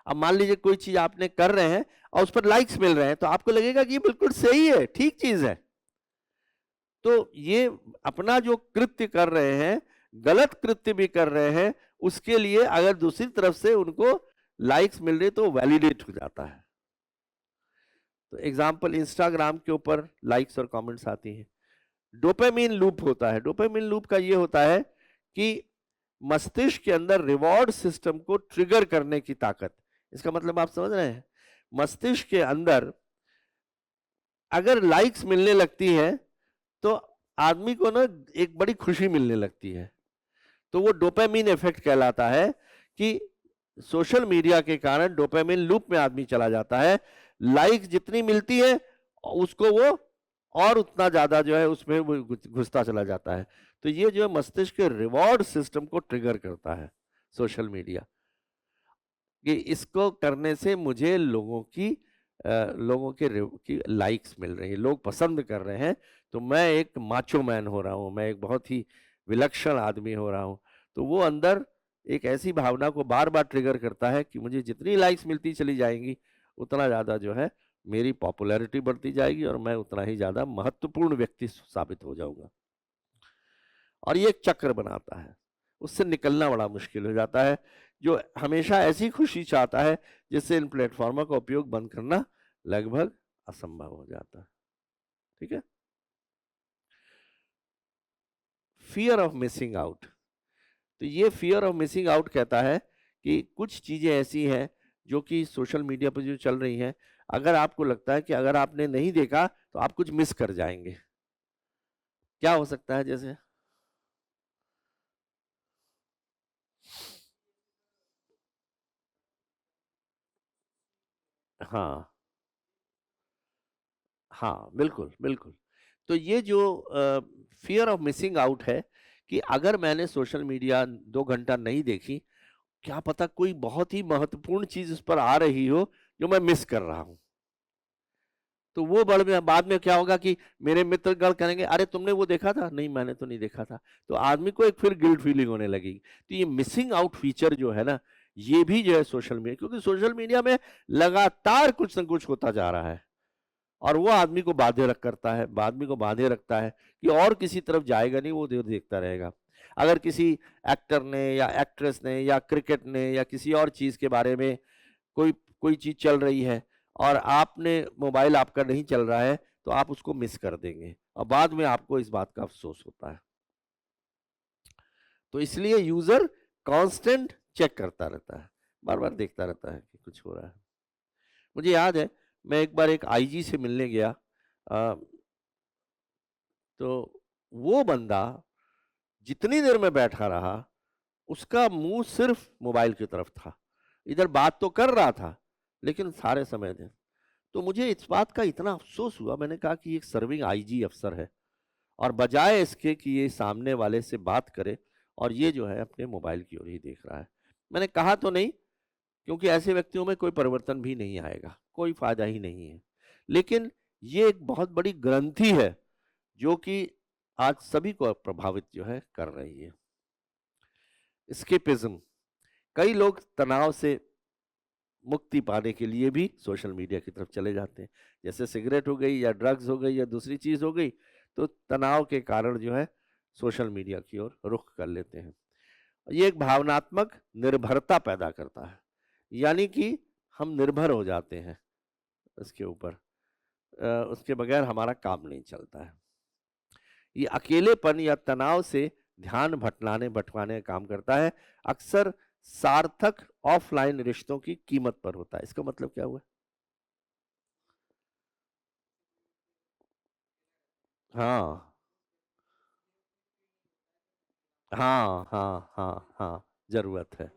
अब मान लीजिए कोई चीज आपने कर रहे हैं और उस पर लाइक्स मिल रहे हैं, तो आपको लगेगा कि ये बिल्कुल सही है, ठीक चीज है। तो ये अपना जो कृत्य कर रहे हैं, गलत कृत्य भी कर रहे हैं, उसके लिए अगर दूसरी तरफ से उनको लाइक्स मिल रही तो वैलिडेट हो जाता है। तो एग्जाम्पल, इंस्टाग्राम के ऊपर लाइक्स और कमेंट्स आती हैं। डोपामिन लूप होता है। डोपामिन लूप का ये होता है कि मस्तिष्क के अंदर रिवॉर्ड सिस्टम को ट्रिगर करने की ताकत। इसका मतलब आप समझ रहे हैं? मस्तिष्क के अंदर अगर लाइक्स मिलने लगती है तो आदमी को ना एक बड़ी खुशी मिलने लगती है। तो वो डोपामिन इफेक्ट कहलाता है कि सोशल मीडिया के कारण डोपामिन लूप में आदमी चला जाता है। लाइक जितनी मिलती है उसको वो और उतना ज्यादा जो है उसमें वो घुसता चला जाता है। तो ये जो है मस्तिष्क के रिवॉर्ड सिस्टम को ट्रिगर करता है सोशल मीडिया, कि इसको करने से मुझे लोगों की लाइक्स मिल रही है, लोग पसंद कर रहे हैं, तो मैं एक माचो मैन हो रहा हूँ, मैं एक बहुत ही विलक्षण आदमी हो रहा हूँ, तो वो अंदर एक ऐसी भावना को बार बार ट्रिगर करता है कि मुझे जितनी लाइक्स मिलती चली जाएंगी उतना ज़्यादा जो है मेरी पॉपुलैरिटी बढ़ती जाएगी और मैं उतना ही ज़्यादा महत्वपूर्ण व्यक्ति साबित हो जाऊंगा। और ये एक चक्र बनाता है, उससे निकलना बड़ा मुश्किल हो जाता है। जो हमेशा ऐसी खुशी चाहता है जिससे इन प्लेटफॉर्मों का उपयोग बंद करना लगभग असंभव हो जाता है। ठीक है। Fear of missing out. तो ये फियर ऑफ मिसिंग आउट कहता है कि कुछ चीजें ऐसी हैं जो कि सोशल मीडिया पर जो चल रही हैं, अगर आपको लगता है कि अगर आपने नहीं देखा तो आप कुछ मिस कर जाएंगे। क्या हो सकता है? जैसे हाँ, हाँ, बिल्कुल, बिल्कुल। तो ये जो फियर ऑफ मिसिंग आउट है कि अगर मैंने सोशल मीडिया 2 घंटा नहीं देखी, क्या पता कोई बहुत ही महत्वपूर्ण चीज़ उस पर आ रही हो, जो मैं मिस कर रहा हूँ। तो वो बड़ में बाद में क्या होगा कि मेरे मित्रगण कहेंगे, "अरे! तुमने वो देखा था?" "नहीं, मैंने तो नहीं देखा था।" तो आदमी को एक फिर गिल्ट फीलिंग होने लगेगी। तो ये मिसिंग आउट फीचर जो है ना, ये भी जो है सोशल मीडिया, क्योंकि सोशल मीडिया में लगातार कुछ न कुछ होता जा रहा है। और वो आदमी को बांधे रख करता है, आदमी को बांधे रखता है कि और किसी तरफ जाएगा नहीं, वो देखता रहेगा। अगर किसी एक्टर ने या एक्ट्रेस ने या क्रिकेट ने या किसी और चीज के बारे में कोई कोई चीज चल रही है और आपने मोबाइल आपका नहीं चल रहा है, तो आप उसको मिस कर देंगे और बाद में आपको इस बात का अफसोस होता है। तो इसलिए यूजर कांस्टेंट चेक करता रहता है, बार बार देखता रहता है कि कुछ हो रहा है। मुझे याद है, मैं एक बार एक आईजी से मिलने गया। अ, तो वो बंदा जितनी देर में बैठा रहा, उसका मुंह सिर्फ मोबाइल की तरफ था। इधर बात तो कर रहा था, लेकिन सारे समय में। तो मुझे इस बात का इतना अफसोस हुआ, मैंने कहा कि एक सर्विंग आईजी अफसर है और बजाय इसके कि ये सामने वाले से बात करे, और ये जो है अपने मोबाइल की ओर ही देख रहा है। मैंने कहा तो नहीं, क्योंकि ऐसे व्यक्तियों में कोई परिवर्तन भी नहीं आएगा, कोई फायदा ही नहीं है। लेकिन ये एक बहुत बड़ी ग्रंथि है जो कि आज सभी को प्रभावित जो है कर रही है। स्केपिज्म। कई लोग तनाव से मुक्ति पाने के लिए भी सोशल मीडिया की तरफ चले जाते हैं। जैसे सिगरेट हो गई या ड्रग्स हो गई या दूसरी चीज हो गई, तो तनाव के कारण जो है सोशल मीडिया की ओर रुख कर लेते हैं। ये एक भावनात्मक निर्भरता पैदा करता है, यानी कि हम निर्भर हो जाते हैं इसके ऊपर। उसके बगैर हमारा काम नहीं चलता है। ये अकेलेपन या तनाव से ध्यान भटकाने का काम करता है। अक्सर सार्थक ऑफलाइन रिश्तों की कीमत पर होता है। इसका मतलब क्या हुआ? हाँ, हाँ, हाँ, हाँ, हाँ, जरूरत है।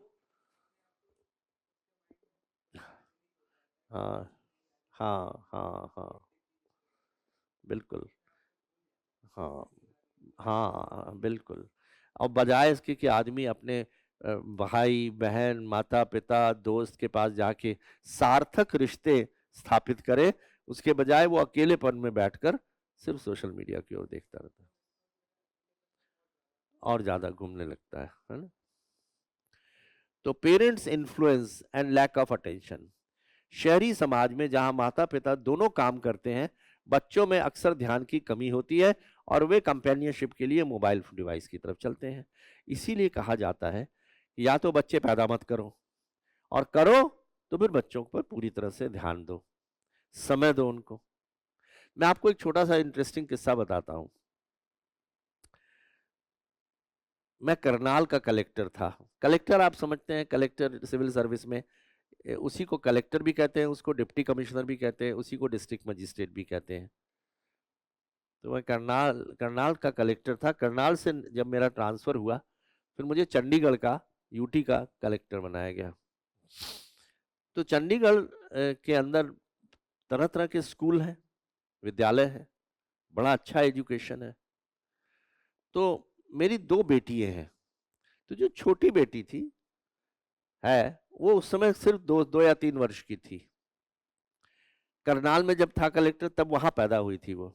हाँ, हाँ, हाँ, हाँ, बिल्कुल। हाँ, हाँ, बिल्कुल। और बजाय इसके कि आदमी अपने भाई बहन माता पिता दोस्त के पास जाके सार्थक रिश्ते स्थापित करे, उसके बजाय वो अकेलेपन में बैठकर सिर्फ सोशल मीडिया की ओर देखता रहता है और ज्यादा घूमने लगता है ना। तो parents influence and lack of attention. शहरी समाज में जहां माता पिता दोनों काम करते हैं, बच्चों में अक्सर ध्यान की कमी होती है और वे कंपेनियनशिप के लिए मोबाइल डिवाइस की तरफ चलते हैं। इसीलिए कहा जाता है कि या तो बच्चे पैदा मत करो, और करो तो फिर बच्चों पर पूरी तरह से ध्यान दो, समय दो उनको। मैं आपको एक छोटा सा इंटरेस्टिंग किस्सा बताता हूँ। मैं करनाल का कलेक्टर था। कलेक्टर आप समझते हैं, कलेक्टर सिविल सर्विस में उसी को कलेक्टर भी कहते हैं, उसको डिप्टी कमिश्नर भी कहते हैं, उसी को डिस्ट्रिक्ट मजिस्ट्रेट भी कहते हैं। तो मैं करनाल करनाल का कलेक्टर था। करनाल से जब मेरा ट्रांसफर हुआ, फिर मुझे चंडीगढ़ का यूटी का कलेक्टर बनाया गया। तो चंडीगढ़ के अंदर तरह तरह के स्कूल हैं, विद्यालय है, बड़ा अच्छा एजुकेशन है। तो मेरी दो बेटियां हैं। तो जो छोटी बेटी थी है, वो उस समय सिर्फ 2 या 3 वर्ष की थी। करनाल में जब था कलेक्टर, तब वहां पैदा हुई थी वो।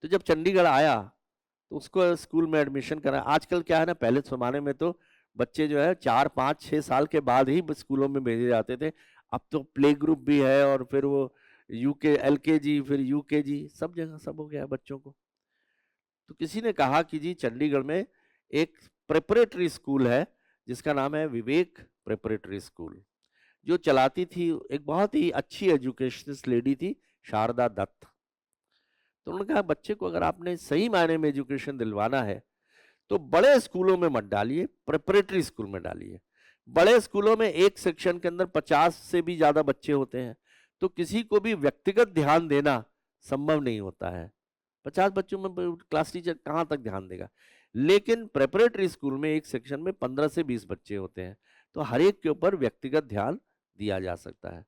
तो जब चंडीगढ़ आया, तो उसको स्कूल में एडमिशन करा। आजकल क्या है ना, पहले जमाने में तो बच्चे जो है 4 5 6 साल के बाद ही स्कूलों में भेजे जाते थे। अब तो प्ले ग्रुप भी है, और फिर वो यूके LKG, फिर UKG, सब जगह सब हो गया है बच्चों को। तो किसी ने कहा कि जी चंडीगढ़ में एक प्रेपरेटरी स्कूल है जिसका नाम है विवेक प्रेपरेटरी स्कूल, जो चलाती थी एक बहुत ही अच्छी एजुकेशनिस्ट लेडी थी, शारदा दत्त। तो उन्होंने कहा बच्चे को अगर आपने सही मायने में एजुकेशन दिलवाना है तो बड़े स्कूलों में मत डालिए, प्रेपरेटरी स्कूल में डालिए। बड़े स्कूलों में एक सेक्शन के अंदर 50 से भी ज्यादा बच्चे होते हैं, तो किसी को भी व्यक्तिगत ध्यान देना संभव नहीं होता है। 50 बच्चों में क्लास टीचर कहाँ तक ध्यान देगा। लेकिन प्रेपरेटरी स्कूल में एक सेक्शन में 15 से 20 बच्चे होते हैं, तो हर एक के ऊपर व्यक्तिगत ध्यान दिया जा सकता है।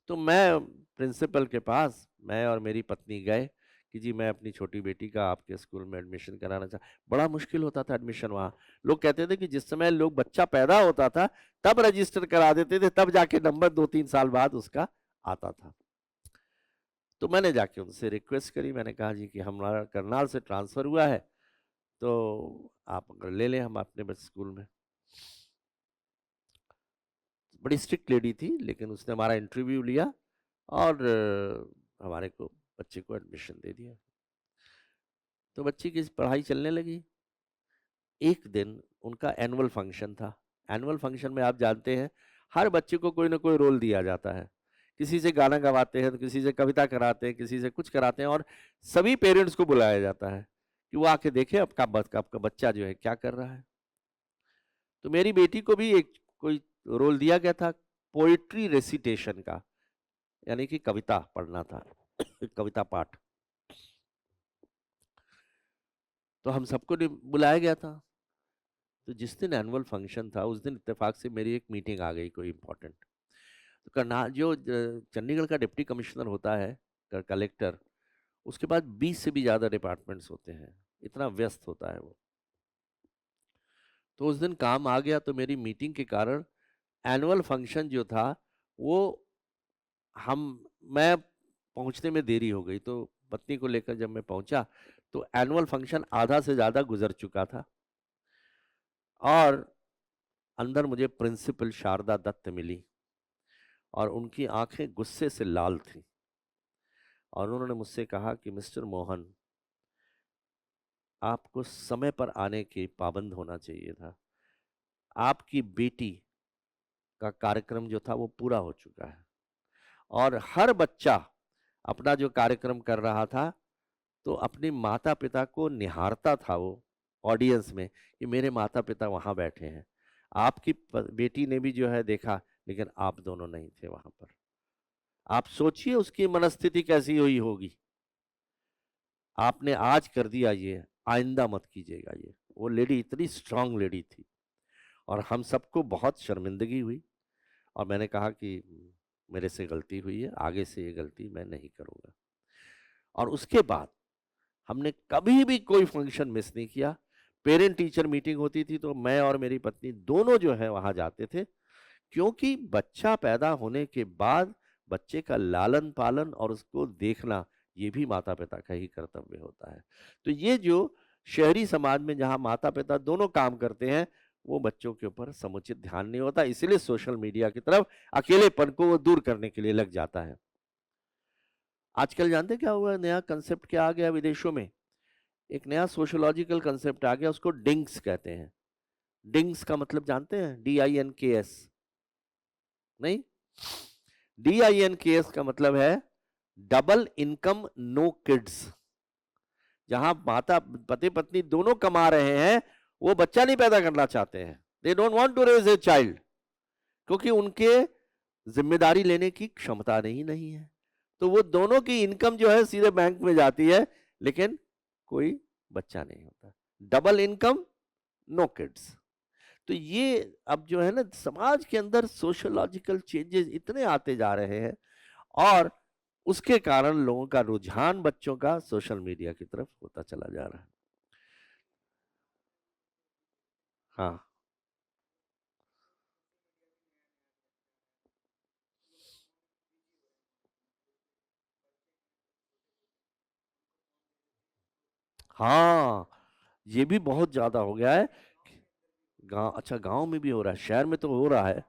तो मैं प्रिंसिपल के पास, मैं और मेरी पत्नी गए कि जी मैं अपनी छोटी बेटी का आपके स्कूल में एडमिशन कराना चाह। बड़ा मुश्किल होता था एडमिशन वहाँ। लोग कहते थे कि जिस समय लोग बच्चा पैदा होता था तब रजिस्टर करा देते थे, तब जाके नंबर 2 3 साल बाद उसका आता था। तो मैंने जाके उनसे रिक्वेस्ट करी, मैंने कहा जी कि हमारा करनाल से ट्रांसफर हुआ है, तो आप अगर ले लें हम अपने स्कूल में। बड़ी स्ट्रिक्ट लेडी थी, लेकिन उसने हमारा इंटरव्यू लिया और हमारे को बच्चे को एडमिशन दे दिया। तो बच्ची की पढ़ाई चलने लगी। एक दिन उनका एनुअल फंक्शन था। एनुअल फंक्शन में आप जानते हैं हर बच्चे को कोई ना कोई रोल दिया जाता है। किसी से गाना गवाते हैं, तो किसी से कविता कराते हैं, किसी से कुछ कराते हैं, और सभी पेरेंट्स को बुलाया जाता है कि वो आके देखे आपका बच्चा जो है क्या कर रहा है। तो मेरी बेटी को भी एक कोई रोल दिया गया था, पोइट्री रेसिटेशन का, यानी कि कविता पढ़ना था कविता पाठ। तो हम सबको बुलाया गया था। तो जिस दिन एनुअल फंक्शन था उस दिन इत्तेफाक से मेरी एक मीटिंग आ गई कोई इंपॉर्टेंट। तो करनाल जो चंडीगढ़ का डिप्टी कमिश्नर होता है, कलेक्टर, उसके बाद 20 से भी ज़्यादा डिपार्टमेंट्स होते हैं, इतना व्यस्त होता है वो। तो उस दिन काम आ गया, तो मेरी मीटिंग के कारण एनुअल फंक्शन जो था वो हम मैं पहुंचने में देरी हो गई। तो पत्नी को लेकर जब मैं पहुंचा तो एनुअल फंक्शन आधा से ज़्यादा गुजर चुका था, और अंदर मुझे प्रिंसिपल शारदा दत्त मिली, और उनकी आंखें गुस्से से लाल थीं, और उन्होंने मुझसे कहा कि मिस्टर मोहन, आपको समय पर आने के पाबंद होना चाहिए था। आपकी बेटी का कार्यक्रम जो था वो पूरा हो चुका है, और हर बच्चा अपना जो कार्यक्रम कर रहा था तो अपने माता पिता को निहारता था वो ऑडियंस में कि मेरे माता पिता वहां बैठे हैं। आपकी बेटी ने भी जो है देखा, लेकिन आप दोनों नहीं थे वहां पर। आप सोचिए उसकी मनस्थिति कैसी हुई होगी। आपने आज कर दिया, ये आइंदा मत कीजिएगा। ये वो लेडी इतनी स्ट्रांग लेडी थी, और हम सबको बहुत शर्मिंदगी हुई, और मैंने कहा कि मेरे से गलती हुई है, आगे से ये गलती मैं नहीं करूँगा। और उसके बाद हमने कभी भी कोई फंक्शन मिस नहीं किया। पेरेंट टीचर मीटिंग होती थी तो मैं और मेरी पत्नी दोनों जो है वहाँ जाते थे, क्योंकि बच्चा पैदा होने के बाद बच्चे का लालन पालन और उसको देखना ये भी माता पिता का ही कर्तव्य होता है। तो ये जो शहरी समाज में जहाँ माता पिता दोनों काम करते हैं, वो बच्चों के ऊपर समुचित ध्यान नहीं होता, इसलिए सोशल मीडिया की तरफ अकेलेपन को वो दूर करने के लिए लग जाता है। आजकल जानते क्या हुआ, नया कंसेप्ट क्या आ गया विदेशों में, एक नया सोशोलॉजिकल कंसेप्ट आ गया, उसको डिंग्स कहते हैं। डिंग्स का मतलब जानते हैं? DINKS? नहीं, DINKS का मतलब है डबल इनकम नो किड्स। जहां माता पति पत्नी दोनों कमा रहे हैं, वो बच्चा नहीं पैदा करना चाहते हैं, they don't want to raise a child, क्योंकि उनके जिम्मेदारी लेने की क्षमता नहीं है। तो वो दोनों की इनकम जो है सीधे बैंक में जाती है, लेकिन कोई बच्चा नहीं होता। Double income no kids. तो ये अब जो है ना समाज के अंदर सोशोलॉजिकल चेंजेस इतने आते जा रहे हैं, और उसके कारण लोगों का रुझान बच्चों का सोशल मीडिया की तरफ होता चला जा रहा है। हाँ, हाँ, ये भी बहुत ज्यादा हो गया है। गांव, अच्छा गांव में भी हो रहा है, शहर में तो हो रहा है।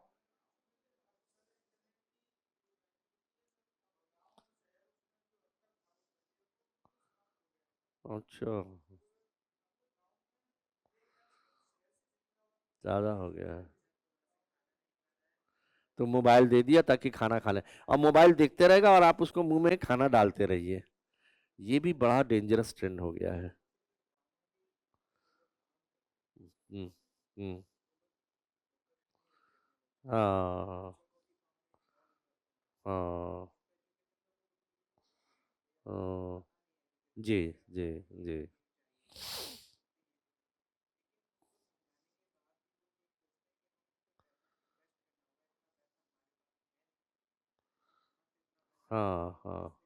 अच्छा, ज्यादा हो गया है। तो मोबाइल दे दिया ताकि खाना खा ले, और मोबाइल देखते रहेगा और आप उसको मुंह में खाना डालते रहिए। ये भी बड़ा डेंजरस ट्रेंड हो गया है। हम्म। हम्म। हाँ। हाँ। हाँ। जी। जी। जी। हाँ। हाँ।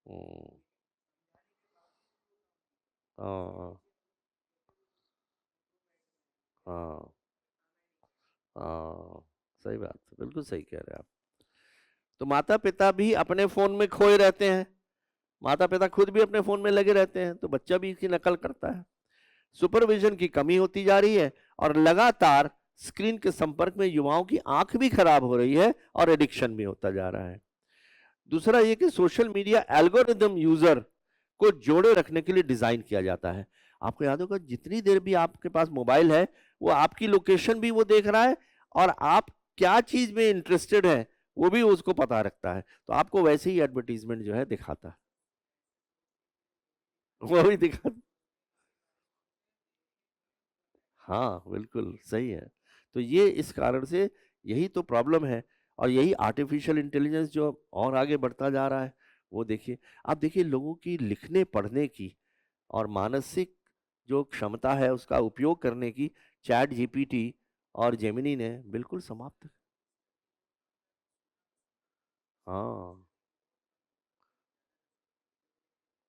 हम्म। हाँ। हाँ। हाँ। सही बात है, बिल्कुल सही कह रहे हैं आप। तो माता पिता भी अपने फोन में खोए रहते हैं, माता पिता खुद भी अपने फोन में लगे रहते हैं, तो बच्चा भी इसकी नकल करता है। सुपरविजन की कमी होती जा रही है, और लगातार स्क्रीन के संपर्क में युवाओं की आंख भी खराब हो रही है, और एडिक्शन भी होता जा रहा है। दूसरा ये कि सोशल मीडिया एल्गोरिदम यूजर को जोड़े रखने के लिए डिजाइन किया जाता है। आपको याद होगा, जितनी देर भी आपके पास मोबाइल है, वो आपकी लोकेशन भी वो देख रहा है, और आप क्या चीज में इंटरेस्टेड है वो भी उसको पता रखता है, तो आपको वैसे ही एडवर्टीजमेंट जो है दिखाता है। वो भी दिखा। हाँ, बिल्कुल सही है। तो ये इस कारण से, यही तो प्रॉब्लम है, और यही आर्टिफिशियल इंटेलिजेंस जो और आगे बढ़ता जा रहा है। वो देखिए, आप देखिए लोगों की लिखने पढ़ने की और मानसिक जो क्षमता है उसका उपयोग करने की, चैट जीपीटी और जेमिनी ने बिल्कुल समाप्त। हाँ।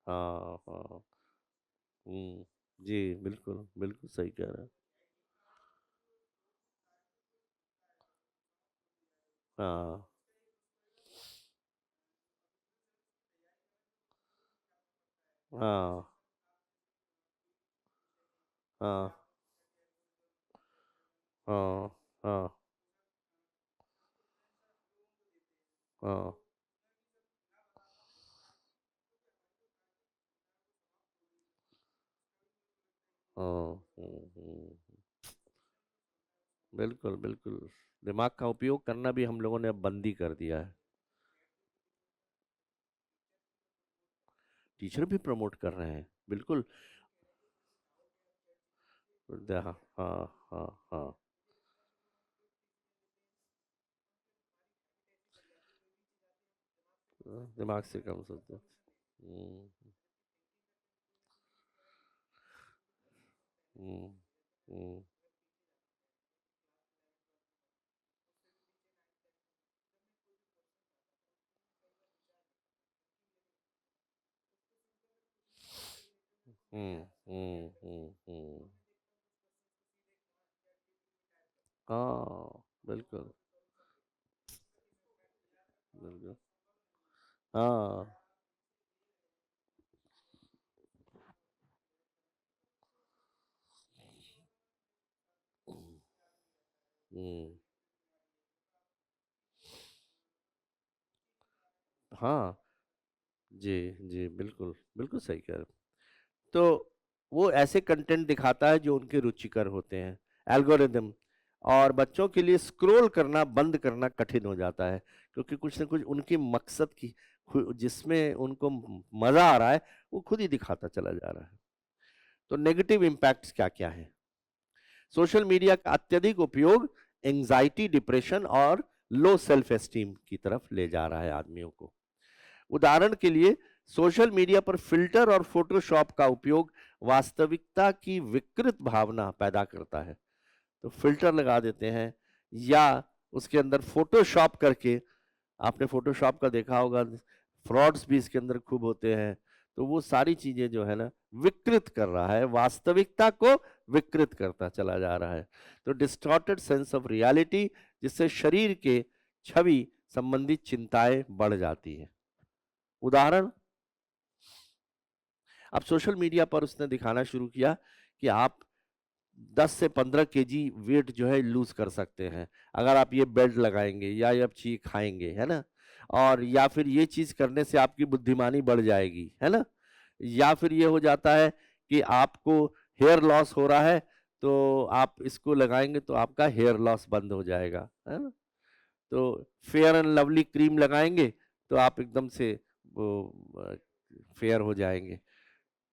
हाँ। हाँ। जी, बिल्कुल बिल्कुल सही कह रहे हैं। हाँ। हाँ। हाँ। हाँ। हाँ। हाँ। हाँ। बिल्कुल बिल्कुल। दिमाग का उपयोग करना भी हम लोगों ने अब बंदी कर दिया है। टीचर भी प्रमोट कर रहे हैं, बिल्कुल। हाँ। हाँ। हाँ। हाँ। दिमाग से कम सोचते। हम्म। हम्म। हम्म। हाँ, बिल्कुल बिल्कुल। हाँ। हम्म। हाँ। जी। जी, बिल्कुल बिल्कुल सही कह रहे हो। तो वो ऐसे कंटेंट दिखाता है जो उनके रुचिकर होते हैं, एल्गोरिदम, और बच्चों के लिए स्क्रॉल करना बंद करना कठिन हो जाता है, क्योंकि कुछ ना कुछ उनके मकसद की, जिसमें उनको मजा आ रहा है, वो खुद ही दिखाता चला जा रहा है। तो नेगेटिव इम्पैक्ट्स क्या क्या है? सोशल मीडिया का अत्यधिक उपयोग एंजाइटी, डिप्रेशन और लो सेल्फ एस्टीम की तरफ ले जा रहा है आदमियों को। उदाहरण के लिए, सोशल मीडिया पर फिल्टर और फोटोशॉप का उपयोग वास्तविकता की विकृत भावना पैदा करता है। तो फिल्टर लगा देते हैं, या उसके अंदर फोटोशॉप करके, आपने फोटोशॉप का देखा होगा, फ्रॉड्स भी इसके अंदर खूब होते हैं। तो वो सारी चीजें जो है ना, विकृत कर रहा है, वास्तविकता को विकृत करता चला जा रहा है। तो डिस्टॉर्टेड सेंस ऑफ रियलिटी, जिससे शरीर के छवि संबंधित चिंताएं बढ़ जाती हैं। उदाहरण, अब सोशल मीडिया पर उसने दिखाना शुरू किया कि आप 10 से 15 केजी वेट जो है लूज कर सकते हैं अगर आप ये बेल्ट लगाएंगे या ये आप चीज खाएंगे, है ना? और या फिर ये चीज करने से आपकी बुद्धिमानी बढ़ जाएगी, है ना? या फिर ये हो जाता है कि आपको हेयर लॉस हो रहा है, तो आप इसको लगाएंगे तो आपका हेयर लॉस बंद हो जाएगा, है ना? तो फेयर एंड लवली क्रीम लगाएंगे तो आप एकदम से वो फेयर हो जाएंगे।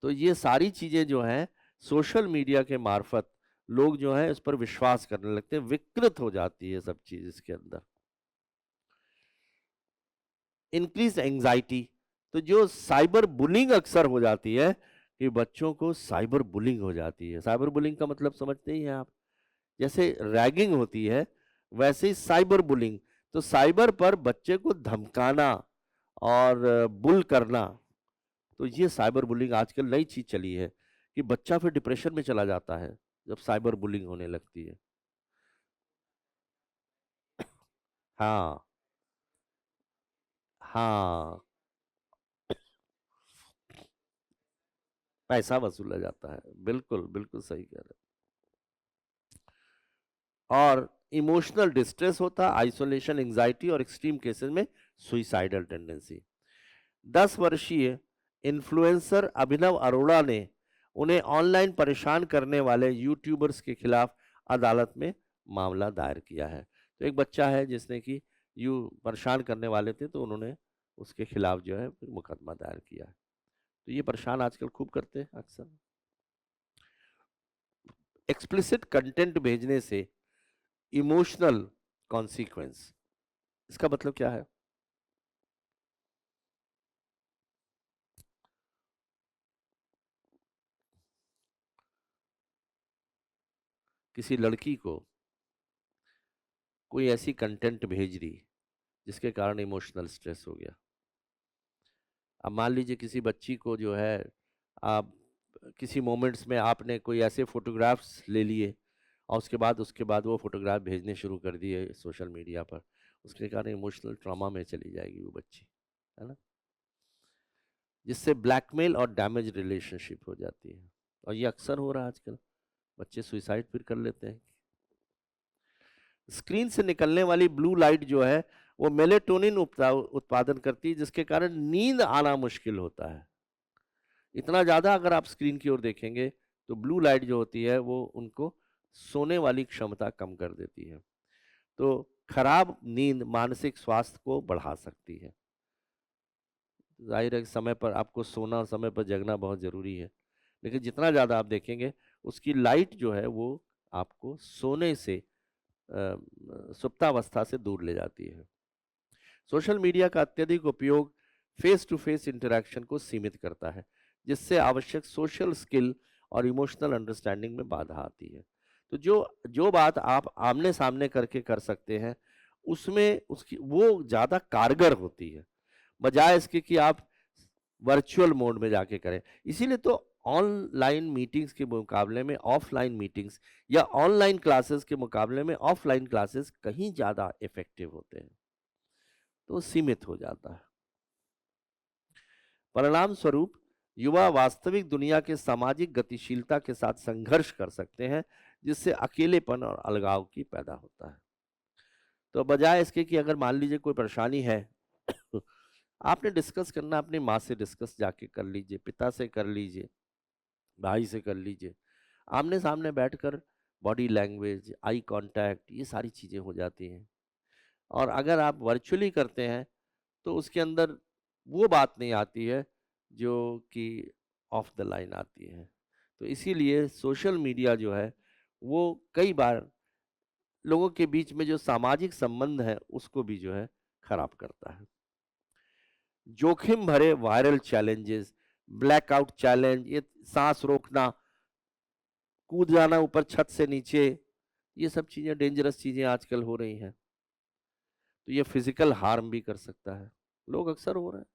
तो ये सारी चीजें जो हैं सोशल मीडिया के मार्फत लोग जो है इस पर विश्वास करने लगते हैं, विकृत हो जाती है सब चीज इसके अंदर। इंक्रीज एंजाइटी, तो जो साइबर बुलिंग अक्सर हो जाती है कि बच्चों को साइबर बुलिंग हो जाती है। साइबर बुलिंग का मतलब समझते ही हैं आप, जैसे रैगिंग होती है वैसे ही साइबर बुलिंग। तो साइबर पर बच्चे को धमकाना और बुल करना, तो ये साइबर बुलिंग आजकल नई चीज चली है कि बच्चा फिर डिप्रेशन में चला जाता है जब साइबर बुलिंग होने लगती है। हाँ, हाँ, पैसा वसूला जाता है, बिल्कुल बिल्कुल सही कह रहे हैं। और इमोशनल डिस्ट्रेस होता, आइसोलेशन, एंजाइटी और एक्सट्रीम केसेस में सुइसाइडल टेंडेंसी। 10 वर्षीय इन्फ्लुएंसर अभिनव अरोड़ा ने उन्हें ऑनलाइन परेशान करने वाले यूट्यूबर्स के खिलाफ अदालत में मामला दायर किया है। तो एक बच्चा है जिसने कि यू परेशान करने वाले थे, तो उन्होंने उसके खिलाफ जो है फिर मुकदमा दायर किया है। तो ये परेशान आजकल खूब करते हैं अक्सर। एक्सप्लिसिट कंटेंट भेजने से इमोशनल कॉन्सिक्वेंस, इसका मतलब क्या है? किसी लड़की को कोई ऐसी कंटेंट भेज दी जिसके कारण इमोशनल स्ट्रेस हो गया। अब मान लीजिए किसी बच्ची को जो है, आप किसी मोमेंट्स में आपने कोई ऐसे फोटोग्राफ्स ले लिए और उसके बाद वो फोटोग्राफ भेजने शुरू कर दिए सोशल मीडिया पर, उसके कारण इमोशनल ट्रॉमा में चली जाएगी वो बच्ची, है ना? जिससे ब्लैकमेल और डैमेज रिलेशनशिप हो जाती है। और ये अक्सर हो रहा है आजकल, बच्चे सुइसाइड फिर कर लेते हैं। स्क्रीन से निकलने वाली ब्लू लाइट जो है वो मेलेटोनिन उत्पादन करती है, जिसके कारण नींद आना मुश्किल होता है। इतना ज्यादा अगर आप स्क्रीन की ओर देखेंगे तो ब्लू लाइट जो होती है वो उनको सोने वाली क्षमता कम कर देती है। तो खराब नींद मानसिक स्वास्थ्य को बढ़ा सकती है। जाहिर है कि समय पर आपको सोना और समय पर जगना बहुत जरूरी है, लेकिन जितना ज्यादा आप देखेंगे उसकी लाइट जो है वो आपको सोने से सुप्तावस्था से दूर ले जाती है। सोशल मीडिया का अत्यधिक उपयोग फेस टू फेस इंटरेक्शन को सीमित करता है, जिससे आवश्यक सोशल स्किल और इमोशनल अंडरस्टैंडिंग में बाधा आती है। तो जो जो बात आप आमने सामने करके कर सकते हैं उसमें उसकी वो ज़्यादा कारगर होती है, बजाय इसके कि आप वर्चुअल मोड में जाके करें। इसीलिए तो ऑनलाइन मीटिंग्स के मुकाबले में ऑफलाइन मीटिंग्स या ऑनलाइन क्लासेस के मुकाबले में ऑफलाइन क्लासेस कहीं ज़्यादा इफेक्टिव होते हैं, तो सीमित हो जाता है। परिणाम स्वरूप युवा वास्तविक दुनिया के सामाजिक गतिशीलता के साथ संघर्ष कर सकते हैं, जिससे अकेलेपन और अलगाव की पैदा होता है। तो बजाय इसके कि अगर मान लीजिए कोई परेशानी है तो आपने डिस्कस करना, अपनी माँ से डिस्कस जाके कर लीजिए, पिता से कर लीजिए, भाई से कर लीजिए, आमने सामने बैठकर बॉडी लैंग्वेज, आई कांटेक्ट, ये सारी चीजें हो जाती हैं। और अगर आप वर्चुअली करते हैं तो उसके अंदर वो बात नहीं आती है जो कि ऑफ द लाइन आती है। तो इसीलिए सोशल मीडिया जो है वो कई बार लोगों के बीच में जो सामाजिक संबंध है उसको भी जो है खराब करता है। जोखिम भरे वायरल चैलेंजेस, ब्लैकआउट चैलेंज, ये सांस रोकना, कूद जाना ऊपर छत से नीचे, ये सब चीजें डेंजरस चीजें आजकल हो रही हैं। तो ये फिजिकल हार्म भी कर सकता है, लोग अक्सर हो रहे हैं।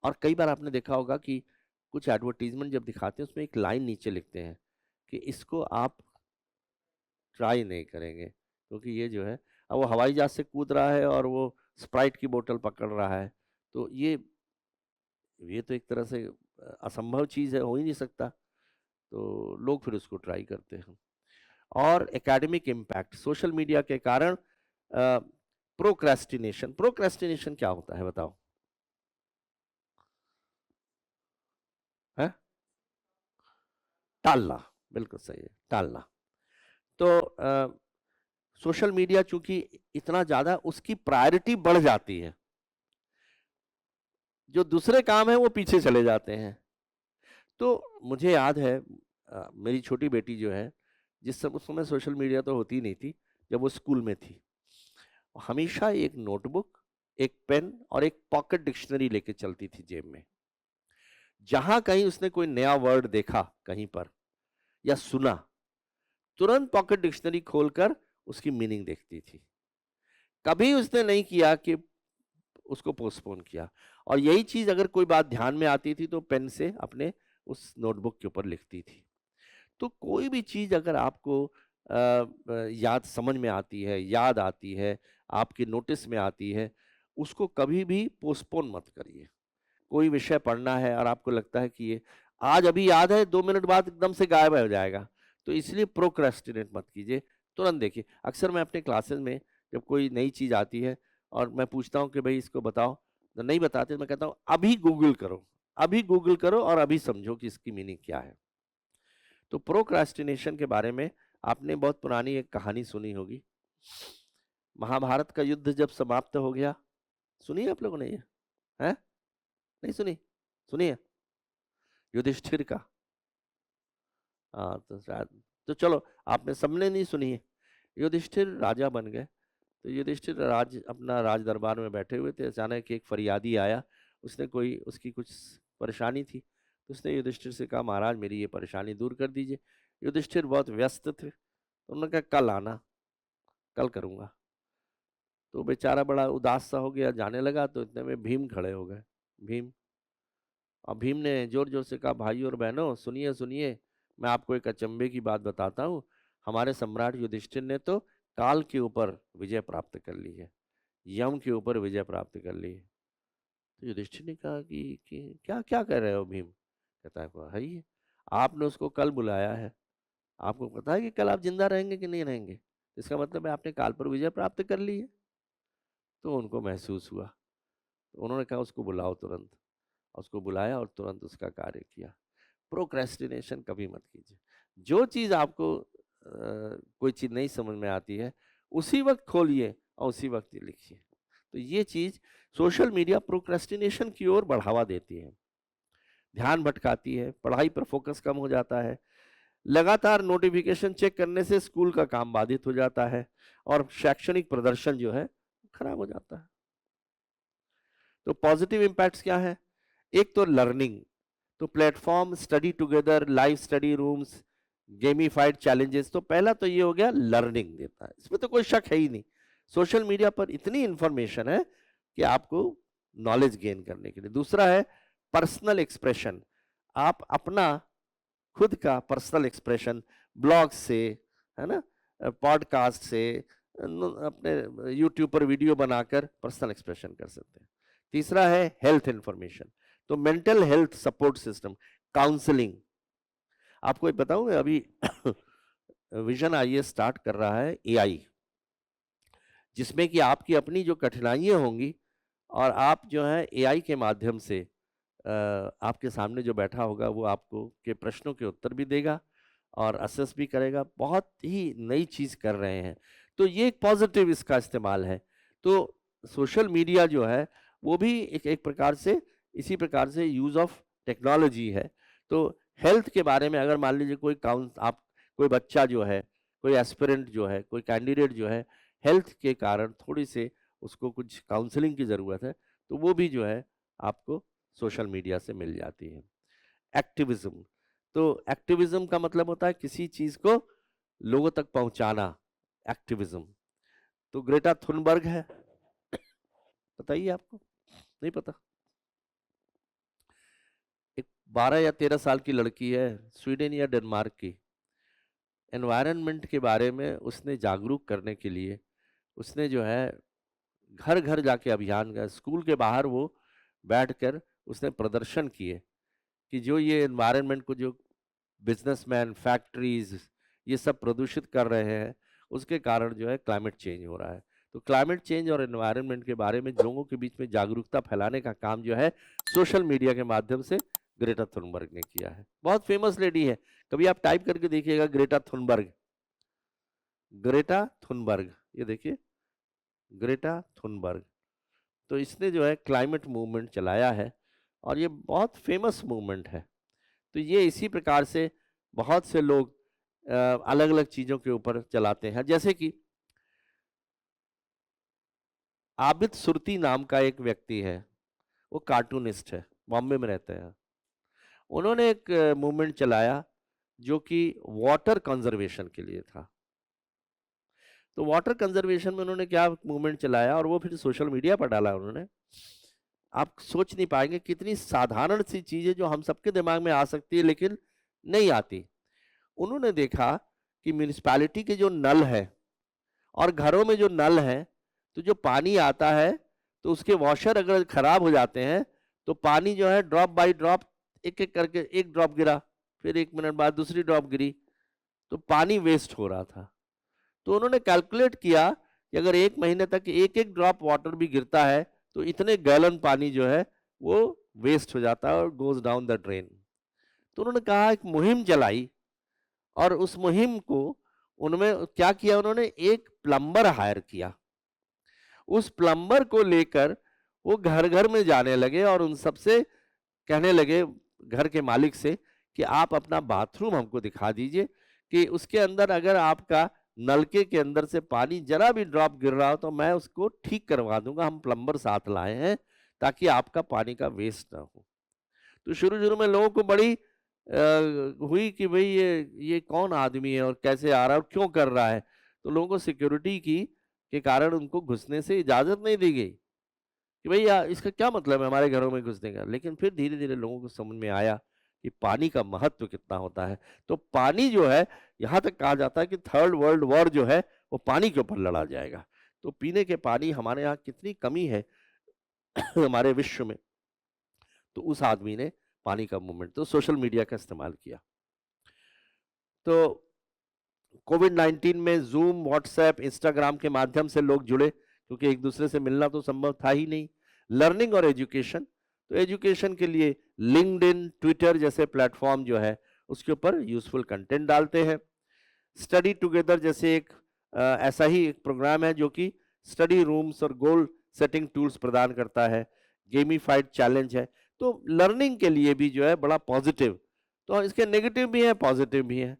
और कई बार आपने देखा होगा कि कुछ एडवर्टीजमेंट जब दिखाते हैं उसमें एक लाइन नीचे लिखते हैं कि इसको आप ट्राई नहीं करेंगे, क्योंकि ये जो है, अब वो हवाई जहाज से कूद रहा है और वो स्प्राइट की बोतल पकड़ रहा है, तो ये तो एक तरह से असंभव चीज़ है, हो ही नहीं सकता, तो लोग फिर उसको ट्राई करते हैं। और एकेडमिक इम्पैक्ट सोशल मीडिया के कारण, प्रोक्रेस्टिनेशन, प्रोक्रेस्टिनेशन क्या होता है बताओ? है टालना, बिल्कुल सही है, टालना। तो सोशल मीडिया चूंकि इतना ज्यादा, उसकी प्रायोरिटी बढ़ जाती है, जो दूसरे काम है वो पीछे चले जाते हैं। तो मुझे याद है, मेरी छोटी बेटी जो है, जिस समय उस समय सोशल मीडिया तो होती नहीं थी, जब वो स्कूल में थी, हमेशा एक नोटबुक, एक पेन और एक पॉकेट डिक्शनरी लेके चलती थी जेब में। जहां कहीं उसने कोई नया वर्ड देखा कहीं पर या सुना, तुरंत पॉकेट डिक्शनरी खोलकर उसकी मीनिंग देखती थी। कभी उसने नहीं किया कि उसको पोस्टपोन किया। और यही चीज अगर कोई बात ध्यान में आती थी तो पेन से अपने उस नोटबुक के ऊपर लिखती थी। तो कोई भी चीज अगर आपको याद समझ में आती है, याद आती है, आपके नोटिस में आती है, उसको कभी भी पोस्टपोन मत करिए। कोई विषय पढ़ना है और आपको लगता है कि ये आज अभी याद है, 2 मिनट बाद एकदम से गायब हो जाएगा, तो इसलिए प्रोक्रेस्टिनेट मत कीजिए, तुरंत देखिए। अक्सर मैं अपने क्लासेस में जब कोई नई चीज आती है और मैं पूछता हूँ कि भाई इसको बताओ, तो नहीं बताते, मैं कहता हूँ अभी गूगल करो, अभी गूगल करो और अभी समझो कि इसकी मीनिंग क्या है। तो प्रोक्रास्टिनेशन के बारे में आपने बहुत पुरानी एक कहानी सुनी होगी। महाभारत का युद्ध जब समाप्त हो गया, सुनी है आप लोगों ने ये? है नहीं सुनी? सुनिए, युधिष्ठिर का। हाँ तो शायद, तो चलो आपने सबने नहीं सुनी है। युधिष्ठिर राजा बन गए। तो युधिष्ठिर अपना राज दरबार में बैठे हुए थे, अचानक एक फरियादी आया, उसने कोई उसकी कुछ परेशानी थी, तो उसने युधिष्ठिर से कहा महाराज मेरी ये परेशानी दूर कर दीजिए। युधिष्ठिर बहुत व्यस्त थे, तो उन्होंने कहा कल आना, कल करूंगा। तो बेचारा बड़ा उदास सा हो गया, जाने लगा तो इतने में भीम खड़े हो गए। भीम, और भीम ने जोर जोर से कहा भाई और बहनों सुनिए सुनिए, मैं आपको एक अचंभे की बात बताता हूँ। हमारे सम्राट युधिष्ठिर ने तो काल के ऊपर विजय प्राप्त कर ली है, यम के ऊपर विजय प्राप्त कर ली है। तो युधिष्ठिर ने कहा कि क्या क्या कर रहे हो भीम? कहता है है ही है, आपने उसको कल बुलाया है, आपको पता है कि कल आप जिंदा रहेंगे कि नहीं रहेंगे, इसका मतलब है आपने काल पर विजय प्राप्त कर ली है। तो उनको महसूस हुआ, तो उन्होंने कहा उसको बुलाओ तुरंत। उसको बुलाया और तुरंत उसका कार्य किया। प्रोक्रेस्टिनेशन कभी मत कीजिए। जो चीज आपको कोई चीज नहीं समझ में आती है, उसी वक्त खोलिए और उसी वक्त ही लिखिए। तो ये चीज, सोशल मीडिया प्रोक्रेस्टिनेशन की ओर बढ़ावा देती है, ध्यान भटकाती है, पढ़ाई पर फोकस कम हो जाता है, लगातार नोटिफिकेशन चेक करने से स्कूल का काम बाधित हो जाता है और शैक्षणिक प्रदर्शन जो है खराब हो जाता है। तो पॉजिटिव इम्पैक्ट्स क्या है? एक तो लर्निंग, तो platform, study together, live study rooms, gamified challenges. तो पहला तो ये हो गया, लर्निंग देता है, इसमें तो कोई शक है ही नहीं। सोशल मीडिया पर इतनी इंफॉर्मेशन है कि आपको नॉलेज गेन करने के लिए। दूसरा है पर्सनल एक्सप्रेशन, आप अपना खुद का पर्सनल एक्सप्रेशन ब्लॉग से, है ना, पॉडकास्ट से, अपने यूट्यूब पर वीडियो बनाकर पर्सनल एक्सप्रेशन कर सकते हैं। तीसरा है हेल्थ इंफॉर्मेशन, तो mental health support system, counselling. आपको एक बताऊं, मैं अभी विजन आईएएस स्टार्ट कर रहा है एआई, जिसमें कि आपकी अपनी जो कठिनाइयां होंगी और आप जो है एआई के माध्यम से, आपके सामने जो बैठा होगा वो आपको के प्रश्नों के उत्तर भी देगा और असेस भी करेगा। बहुत ही नई चीज कर रहे हैं, तो ये एक पॉजिटिव इसका इस्तेमाल है। तो सोशल मीडिया जो है वो भी एक प्रकार से इसी प्रकार से यूज ऑफ टेक्नोलॉजी है। तो हेल्थ के बारे में अगर मान लीजिए कोई बच्चा जो है, कोई एस्पिरेंट जो है, कोई कैंडिडेट जो है, हेल्थ के कारण थोड़ी से उसको कुछ काउंसलिंग की ज़रूरत है, तो वो भी जो है आपको सोशल मीडिया से मिल जाती है। एक्टिविज्म, तो एक्टिविज्म का मतलब होता है किसी चीज को लोगों तक पहुंचाना, एक्टिविज्म। तो ग्रेटा थुनबर्ग है, बताइए आपको नहीं पता? एक 12 या 13 साल की लड़की है, स्वीडन या डेनमार्क की। एनवायरनमेंट के बारे में उसने जागरूक करने के लिए उसने जो है घर घर जाके अभियान का, स्कूल के बाहर वो बैठकर उसने प्रदर्शन किए कि जो ये एनवायरनमेंट को जो बिजनेसमैन, फैक्ट्रीज ये सब प्रदूषित कर रहे हैं, उसके कारण जो है क्लाइमेट चेंज हो रहा है। तो क्लाइमेट चेंज और एनवायरनमेंट के बारे में लोगों के बीच में जागरूकता फैलाने का काम जो है सोशल मीडिया के माध्यम से ग्रेटा थुनबर्ग ने किया है। बहुत फेमस लेडी है, कभी आप टाइप करके देखिएगा ग्रेटा थुनबर्ग, ग्रेटा थुनबर्ग, ये देखिए ग्रेटा थुनबर्ग। तो इसने जो है क्लाइमेट मूवमेंट चलाया है और ये बहुत फेमस मूवमेंट है। तो ये इसी प्रकार से बहुत से लोग अलग अलग चीजों के ऊपर चलाते हैं। जैसे कि आबिद सुरती नाम का एक व्यक्ति है, वो कार्टूनिस्ट है, बॉम्बे में रहते हैं। उन्होंने एक मूवमेंट चलाया जो कि वाटर कंजर्वेशन के लिए था। तो वाटर कंजर्वेशन में उन्होंने क्या मूवमेंट चलाया और वो फिर सोशल मीडिया पर डाला उन्होंने। आप सोच नहीं पाएंगे कितनी साधारण सी चीजें जो हम सबके दिमाग में आ सकती है लेकिन नहीं आती। उन्होंने देखा कि म्यूनिसिपैलिटी के जो नल है और घरों में जो नल है, तो जो पानी आता है तो उसके वॉशर अगर खराब हो जाते हैं तो पानी जो है ड्रॉप बाय ड्रॉप, एक एक करके एक ड्रॉप गिरा, फिर 1 मिनट बाद दूसरी ड्रॉप गिरी, तो पानी वेस्ट हो रहा था। तो उन्होंने कैलकुलेट किया कि अगर 1 महीने तक एक एक ड्रॉप वाटर भी गिरता है तो इतने गैलन पानी जो है वो वेस्ट हो जाता है और गोज डाउन द ड्रेन। तो उन्होंने कहा एक मुहिम चलाई और उस मुहिम को उनमें क्या किया, उन्होंने एक प्लम्बर हायर किया। उस प्लम्बर को लेकर वो घर घर में जाने लगे और उन सबसे कहने लगे, घर के मालिक से, कि आप अपना बाथरूम हमको दिखा दीजिए कि उसके अंदर अगर आपका नलके के अंदर से पानी जरा भी ड्रॉप गिर रहा हो तो मैं उसको ठीक करवा दूंगा, हम प्लम्बर साथ लाए हैं ताकि आपका पानी का वेस्ट ना हो। तो शुरू शुरू में लोगों को बड़ी हुई कि भाई ये कौन आदमी है और कैसे आ रहा है और क्यों कर रहा है। तो लोगों को सिक्योरिटी की के कारण उनको घुसने से इजाजत नहीं दी गई कि भैया इसका क्या मतलब है हमारे घरों में घुसने का। लेकिन फिर धीरे धीरे लोगों को समझ में आया कि पानी का महत्व कितना होता है। तो पानी जो है, यहाँ तक कहा जाता है कि थर्ड वर्ल्ड वॉर जो है वो पानी के ऊपर लड़ा जाएगा। तो पीने के पानी हमारे यहाँ कितनी कमी है हमारे विश्व में। तो उस आदमी ने पानी का मूवमेंट, तो सोशल मीडिया का इस्तेमाल किया। तो कोविड-19 में जूम, व्हाट्सएप, इंस्टाग्राम के माध्यम से लोग जुड़े क्योंकि एक दूसरे से मिलना तो संभव था ही नहीं। लर्निंग और एजुकेशन, तो एजुकेशन के लिए लिंक्डइन, ट्विटर जैसे प्लेटफॉर्म जो है उसके ऊपर यूजफुल कंटेंट डालते हैं। स्टडी टुगेदर जैसे एक ऐसा ही एक प्रोग्राम है जो कि स्टडी रूम्स और गोल सेटिंग टूल्स प्रदान करता है। गेमिफाइड चैलेंज है। तो लर्निंग के लिए भी जो है बड़ा पॉजिटिव। तो इसके नेगेटिव भी हैं, पॉजिटिव भी हैं।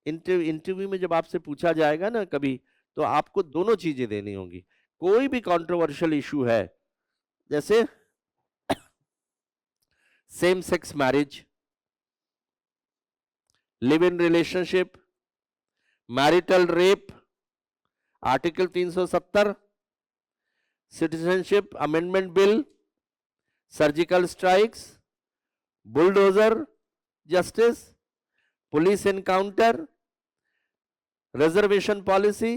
इंटरव्यू में जब आपसे पूछा जाएगा ना कभी, तो आपको दोनों चीजें देनी होंगी। कोई भी कंट्रोवर्शियल इशू है, जैसे same sex marriage, live in relationship, marital rape, article 370, citizenship amendment bill, surgical strikes, bulldozer justice, police encounter, reservation policy,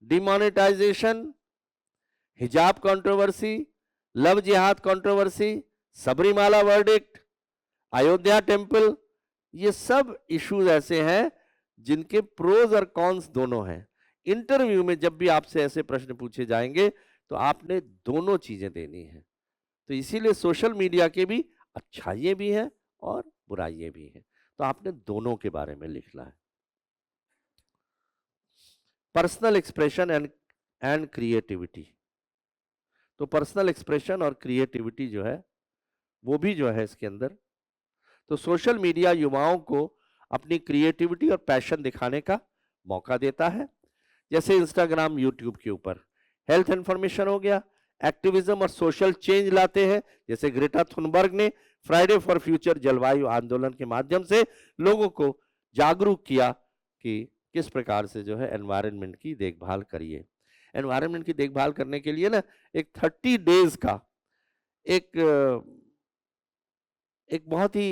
demonetisation, हिजाब कंट्रोवर्सी, लव जिहाद controversy, Sabarimala verdict, Ayodhya temple, ये सब इश्यूज ऐसे हैं जिनके प्रोज और कॉन्स दोनों हैं। इंटरव्यू में जब भी आपसे ऐसे प्रश्न पूछे जाएंगे तो आपने दोनों चीजें देनी है। तो इसीलिए सोशल मीडिया के भी अच्छाइयाँ भी हैं और बुराइयां भी हैं, तो आपने दोनों के बारे में लिखना है। पर्सनल एक्सप्रेशन एंड क्रिएटिविटी, तो पर्सनल एक्सप्रेशन और क्रिएटिविटी जो है वो भी जो है इसके अंदर। तो सोशल मीडिया युवाओं को अपनी क्रिएटिविटी और पैशन दिखाने का मौका देता है। जैसे इंस्टाग्राम, यूट्यूब के ऊपर हेल्थ इंफॉर्मेशन हो गया, एक्टिविज्म और सोशल चेंज लाते हैं। जैसे ग्रेटा थुनबर्ग ने फ्राइडे फॉर फ्यूचर जलवायु आंदोलन के माध्यम से लोगों को जागरूक किया कि किस प्रकार से जो है एनवायरनमेंट की देखभाल करिए। एनवायरनमेंट की देखभाल करने के लिए ना एक 30 डेज का एक बहुत ही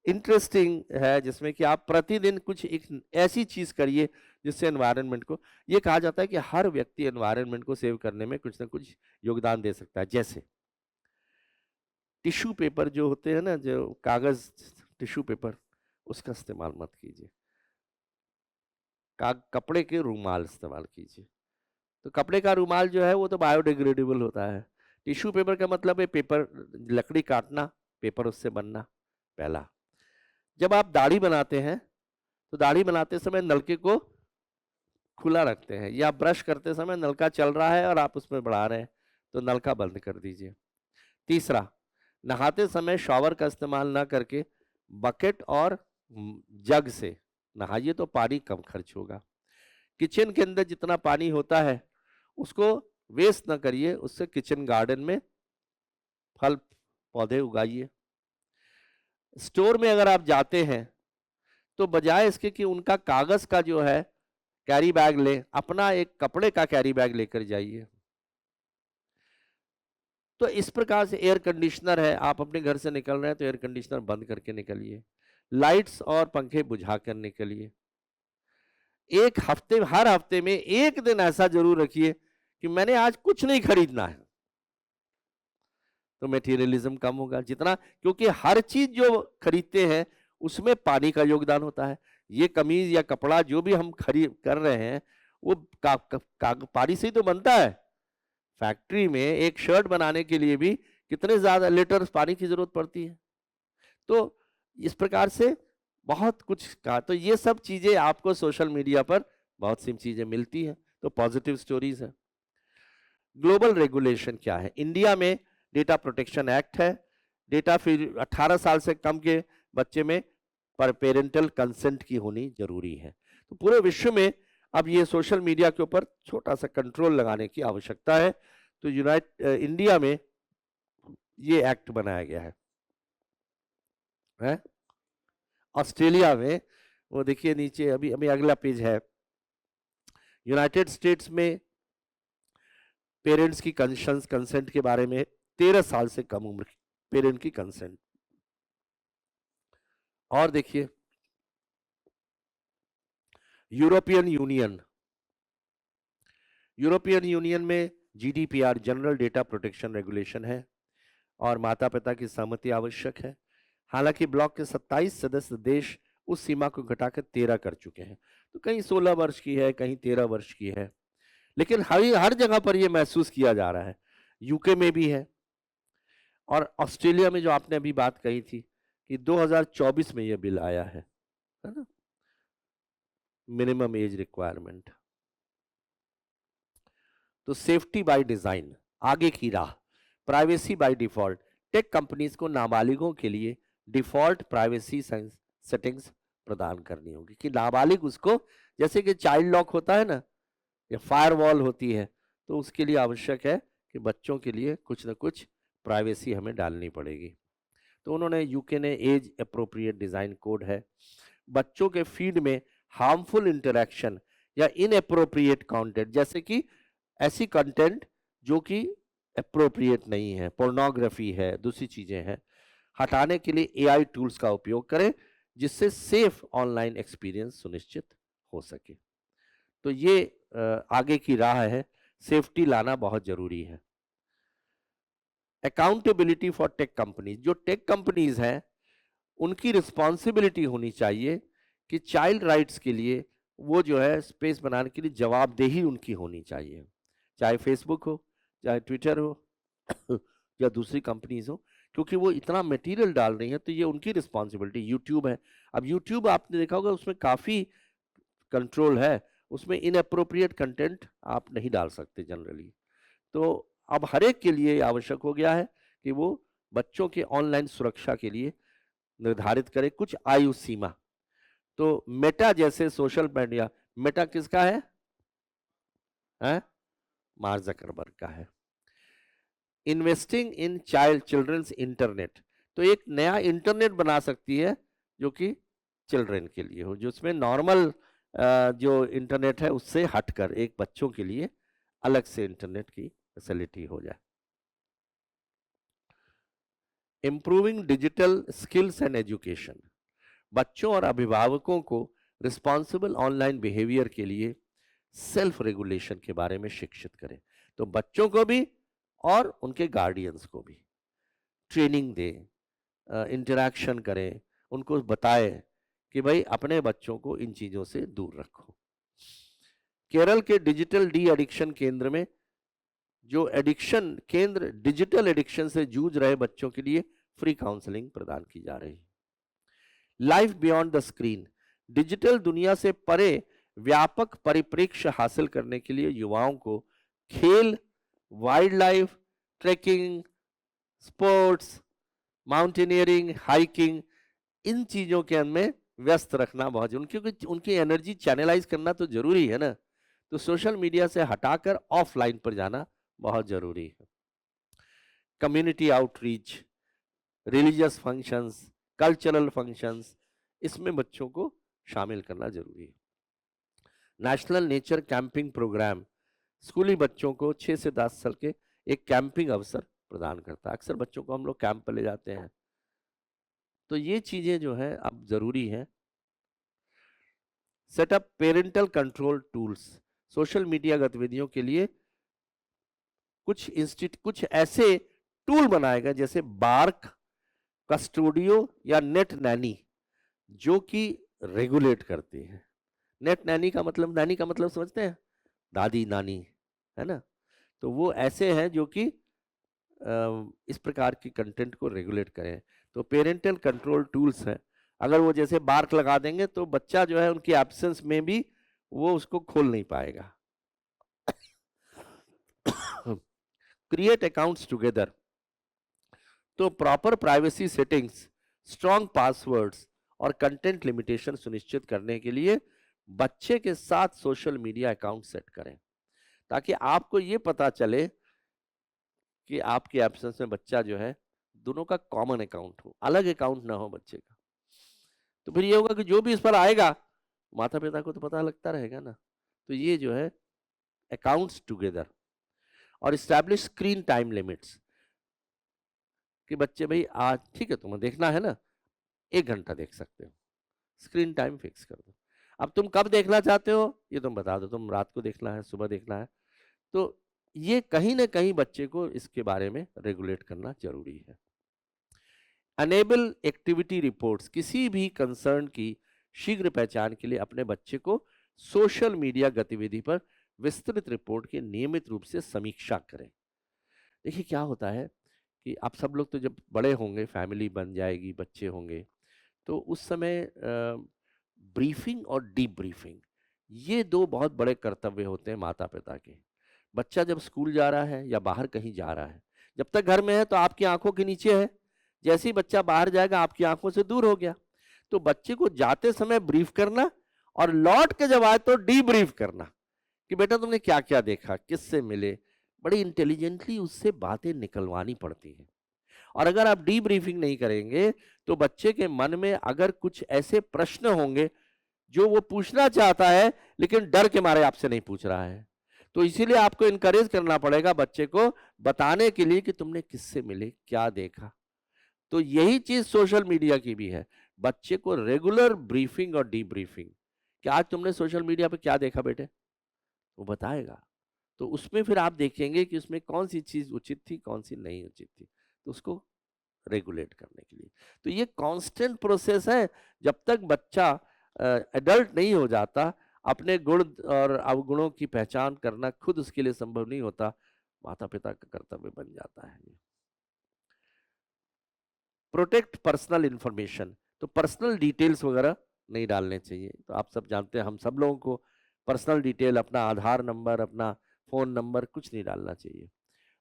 इंटरेस्टिंग है, जिसमें कि आप प्रतिदिन कुछ एक ऐसी चीज करिए जिससे एनवायरनमेंट को, ये कहा जाता है कि हर व्यक्ति एनवायरनमेंट को सेव करने में कुछ ना कुछ योगदान दे सकता है। जैसे टिश्यू पेपर जो होते हैं ना, जो कागज टिश्यू पेपर, उसका इस्तेमाल मत कीजिए। कपड़े के रूमाल इस्तेमाल कीजिए। तो कपड़े का रूमाल जो है वो तो बायोडिग्रेडेबल होता है। टिश्यू पेपर का मतलब है पेपर, लकड़ी काटना, पेपर उससे बनना। पहला, जब आप दाढ़ी बनाते हैं तो दाढ़ी बनाते समय नलके को खुला रखते हैं, या ब्रश करते समय नलका चल रहा है और आप उसमें बढ़ा रहे हैं तो नलका बंद कर दीजिए। तीसरा, नहाते समय शॉवर का इस्तेमाल ना करके बकेट और जग से नहाइए तो पानी कम खर्च होगा। किचन के अंदर जितना पानी होता है उसको वेस्ट ना करिए, उससे किचन गार्डन में फल पौधे उगाइए। स्टोर में अगर आप जाते हैं तो बजाय इसके कि उनका कागज का जो है कैरी बैग ले, अपना एक कपड़े का कैरी बैग लेकर जाइए। तो इस प्रकार से एयर कंडीशनर है, आप अपने घर से निकल रहे हैं तो एयर कंडीशनर बंद करके निकलिए। लाइट्स और पंखे बुझा कर निकलिए। हर हफ्ते में एक दिन ऐसा जरूर रखिए कि मैंने आज कुछ नहीं खरीदना है, तो मेटीरियलिज्म कम होगा जितना, क्योंकि हर चीज जो खरीदते हैं उसमें पानी का योगदान होता है। ये कमीज या कपड़ा जो भी हम खरीद कर रहे हैं वो पानी से ही तो बनता है। फैक्ट्री में एक शर्ट बनाने के लिए भी कितने ज्यादा लीटर पानी की जरूरत पड़ती है। तो इस प्रकार से बहुत कुछ कहा, तो ये सब चीजें आपको सोशल मीडिया पर बहुत सी चीजें मिलती हैं, तो पॉजिटिव स्टोरीज है। ग्लोबल रेगुलेशन क्या है? इंडिया में डेटा प्रोटेक्शन एक्ट है। डेटा फिर 18 साल से कम के बच्चे में पर पेरेंटल कंसेंट की होनी जरूरी है। तो पूरे विश्व में अब ये सोशल मीडिया के ऊपर छोटा सा कंट्रोल लगाने की आवश्यकता है। तो इंडिया में ये एक्ट बनाया गया है। ऑस्ट्रेलिया में वो देखिए नीचे, अभी अभी अगला पेज है। यूनाइटेड स्टेट्स में पेरेंट्स की कंसेंट के बारे में 13 साल से कम उम्र की पेरेंट की कंसेंट। और देखिए यूरोपियन यूनियन में GDPR, general data protection regulation है, और माता पिता की सहमति आवश्यक है। हालांकि ब्लॉक के 27 सदस्य देश उस सीमा को घटाकर 13 कर चुके हैं। तो कहीं 16 वर्ष की है, कहीं 13 वर्ष की है, लेकिन हर जगह पर यह महसूस किया जा रहा है। यूके में भी है, और ऑस्ट्रेलिया में जो आपने अभी बात कही थी कि 2024 में यह बिल आया है ना, मिनिमम एज रिक्वायरमेंट। तो सेफ्टी बाय डिजाइन, आगे की राह, privacy by default. Tech companies को नाबालिगों के लिए डिफॉल्ट प्राइवेसी सेटिंग्स प्रदान करनी होगी कि नाबालिग उसको, जैसे कि चाइल्ड लॉक होता है ना, या फायरवॉल होती है, तो उसके लिए आवश्यक है कि बच्चों के लिए कुछ ना कुछ प्राइवेसी हमें डालनी पड़ेगी। तो उन्होंने, यूके ने एज अप्रोप्रिएट डिजाइन कोड है। बच्चों के फीड में हार्मफुल इंटरेक्शन या इनअप्रोप्रिएट कंटेंट, जैसे कि ऐसी कंटेंट जो कि अप्रोप्रिएट नहीं है, पोर्नोग्राफी है, दूसरी चीजें हैं, हटाने के लिए एआई टूल्स का उपयोग करें जिससे सेफ ऑनलाइन एक्सपीरियंस सुनिश्चित हो सके। तो ये आगे की राह है, सेफ्टी लाना बहुत जरूरी है। अकाउंटेबिलिटी फॉर टेक कंपनीज, जो टेक कंपनीज हैं उनकी रिस्पॉन्सिबिलिटी होनी चाहिए कि चाइल्ड राइट्स के लिए वो जो है स्पेस बनाने के लिए जवाबदेही उनकी होनी चाहिए, चाहे फेसबुक हो, चाहे ट्विटर हो या दूसरी कंपनीज हो, क्योंकि वो इतना मटेरियल डाल रही है, तो ये उनकी रिस्पॉन्सिबिलिटी। यूट्यूब है, अब यूट्यूब आपने देखा होगा उसमें काफी कंट्रोल है, उसमें इनअप्रोप्रिएट कंटेंट आप नहीं डाल सकते जनरली। तो अब हर एक के लिए आवश्यक हो गया है कि वो बच्चों के ऑनलाइन सुरक्षा के लिए निर्धारित करे कुछ आयु सीमा। तो मेटा जैसे सोशल मीडिया, मेटा किसका है? मार्क जकरबर्ग का है। इन्वेस्टिंग इन चिल्ड्रंस इंटरनेट, तो एक नया इंटरनेट बना सकती है जो कि चिल्ड्रन के लिए हो, जो उसमें नॉर्मल जो इंटरनेट है उससे हटकर एक बच्चों के लिए अलग से इंटरनेट की फैसिलिटी हो जाए। Improving digital skills and education, बच्चों और अभिभावकों को रिस्पॉन्सिबल ऑनलाइन बिहेवियर के लिए सेल्फ रेगुलेशन के बारे में शिक्षित करें, तो बच्चों को भी और उनके गार्डियंस को भी। ट्रेनिंग दें, इंटरैक्शन करें, उनको बताएं कि भाई अपने बच्चों को इन चीजों से दूर रखो। केरल के डिजिटल डी एडिक्शन केंद्र में जो एडिक्शन केंद्र डिजिटल एडिक्शन से जूझ रहे बच्चों के लिए फ्री काउंसलिंग प्रदान की जा रही है। Life beyond the screen, digital दुनिया से परे व्यापक परिप्रेक्ष्य हासिल करने के लिए युवाओं को खेल, wild life, trekking, sports, mountaineering, hiking, इन चीजों के में व्यस्त रखना बहुत जरूरी, क्योंकि उनकी एनर्जी चैनलाइज करना तो जरूरी है ना। तो सोशल मीडिया से हटाकर ऑफलाइन पर जाना बहुत जरूरी है। Community outreach, religious functions, cultural functions, इसमें बच्चों को शामिल करना जरूरी है। नेशनल नेचर कैंपिंग प्रोग्राम स्कूली बच्चों को 6 से 10 साल के एक कैंपिंग अवसर प्रदान करता है। अक्सर बच्चों को हम लोग कैंप पर ले जाते हैं, तो ये चीजें जो है अब जरूरी है। Setup parental control tools, social media गतिविधियों के लिए कुछ ऐसे टूल बनाए गए जैसे बार्क, कस्टोडियो या नेट नैनी, जो कि रेगुलेट करती है। नेट नैनी का मतलब, नैनी का मतलब समझते हैं, दादी नानी, है ना। तो वो ऐसे हैं जो कि इस प्रकार की कंटेंट को रेगुलेट करें। तो पेरेंटल कंट्रोल टूल्स हैं, अगर वो जैसे बार्क लगा देंगे तो बच्चा जो है उनकी एब्सेंस में भी वो उसको खोल नहीं पाएगा। क्रिएट अकाउंट्स टुगेदर, तो proper privacy settings, strong passwords और कंटेंट लिमिटेशन सुनिश्चित करने के लिए बच्चे के साथ सोशल मीडिया अकाउंट सेट करें, ताकि आपको ये पता चले कि आपके एब्सेंस में बच्चा जो है, दोनों का कॉमन अकाउंट हो, अलग अकाउंट ना हो बच्चे का। तो फिर ये होगा कि जो भी इस पर आएगा माता पिता को तो पता लगता रहेगा ना। तो ये जो है अकाउंट्स टुगेदर। और इस्टेब्लिश स्क्रीन टाइम लिमिट्स, कि बच्चे भाई आज ठीक है तुम्हें देखना है ना, 1 घंटा देख सकते हो, स्क्रीन टाइम फिक्स कर दो। अब तुम कब देखना चाहते हो ये तुम बता दो, तुम रात को देखना है, सुबह देखना है। तो ये कहीं ना कहीं बच्चे को इसके बारे में रेगुलेट करना जरूरी है। अनेबल एक्टिविटी रिपोर्ट्स, किसी भी कंसर्न की शीघ्र पहचान के लिए अपने बच्चे को सोशल मीडिया गतिविधि पर विस्तृत रिपोर्ट की नियमित रूप से समीक्षा करें। देखिए क्या होता है कि आप सब लोग तो जब बड़े होंगे, फैमिली बन जाएगी, बच्चे होंगे, तो उस समय ब्रीफिंग और डीप ब्रीफिंग, ये दो बहुत बड़े कर्तव्य होते हैं माता पिता के। बच्चा जब स्कूल जा रहा है या बाहर कहीं जा रहा है, जब तक घर में है तो आपकी आंखों के नीचे है, जैसे ही बच्चा बाहर जाएगा आपकी आंखों से दूर हो गया। तो बच्चे को जाते समय ब्रीफ करना और लौट के जब आए तो डी ब्रीफ करना कि बेटा तुमने क्या क्या देखा, किससे मिले, बड़ी इंटेलिजेंटली उससे बातें निकलवानी पड़ती हैं। और अगर आप डी ब्रीफिंग नहीं करेंगे तो बच्चे के मन में अगर कुछ ऐसे प्रश्न होंगे जो वो पूछना चाहता है लेकिन डर के मारे आपसे नहीं पूछ रहा है, तो इसीलिए आपको इनकरेज करना पड़ेगा बच्चे को बताने के लिए कि तुमने किससे मिले, क्या देखा। तो यही चीज सोशल मीडिया की भी है, बच्चे को रेगुलर ब्रीफिंग और डी ब्रीफिंग कि आज तुमने सोशल मीडिया पे क्या देखा बेटे, वो बताएगा। तो उसमें फिर आप देखेंगे कि उसमें कौन सी चीज उचित थी, कौन सी नहीं उचित थी, तो उसको रेगुलेट करने के लिए। तो ये कांस्टेंट प्रोसेस है, जब तक बच्चा एडल्ट नहीं हो जाता, अपने गुण और अवगुणों की पहचान करना खुद उसके लिए संभव नहीं होता, माता पिता का कर्तव्य बन जाता है। प्रोटेक्ट पर्सनल इंफॉर्मेशन, तो पर्सनल डिटेल्स वगैरह नहीं डालने चाहिए। तो आप सब जानते हैं, हम सब लोगों को पर्सनल डिटेल, अपना आधार नंबर, अपना फोन नंबर कुछ नहीं डालना चाहिए।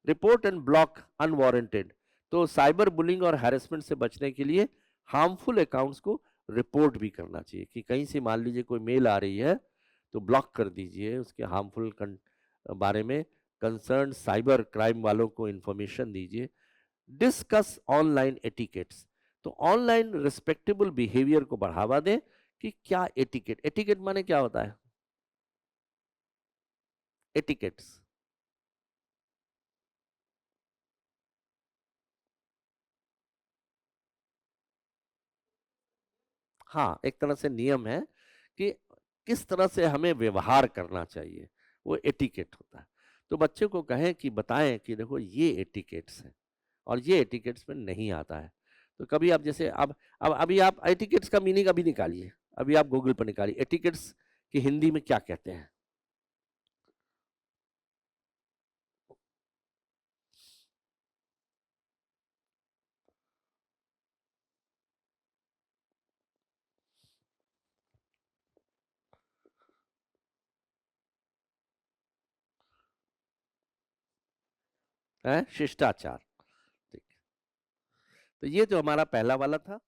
रिपोर्ट एंड ब्लॉक अनवारंटेड, तो साइबर बुलिंग और हैरेसमेंट से बचने के लिए हार्मफुल अकाउंट्स को रिपोर्ट भी करना चाहिए, कि कहीं से मान लीजिए कोई मेल आ रही है तो ब्लॉक कर दीजिए, उसके हार्मफुल बारे में कंसर्न साइबर क्राइम वालों को इंफॉर्मेशन दीजिए। डिस्कस ऑनलाइन एटिकेट्स, तो ऑनलाइन रिस्पेक्टेबल बिहेवियर को बढ़ावा दें, कि क्या एटिकेट, एटिकेट माने क्या होता है, एटिकेट्स, हाँ एक तरह से नियम है कि किस तरह से हमें व्यवहार करना चाहिए, वो एटिकेट होता है। तो बच्चे को कहें कि बताएं कि देखो ये एटिकेट्स हैं और ये एटिकेट्स में नहीं आता है। तो कभी आप जैसे अब अभी आप एटिकेट्स का मीनिंग अभी निकालिए, अभी आप गूगल पर निकालिए एटिकेट्स की हिंदी में क्या कहते हैं। शिष्टाचार। ठीक। तो ये जो हमारा पहला वाला था,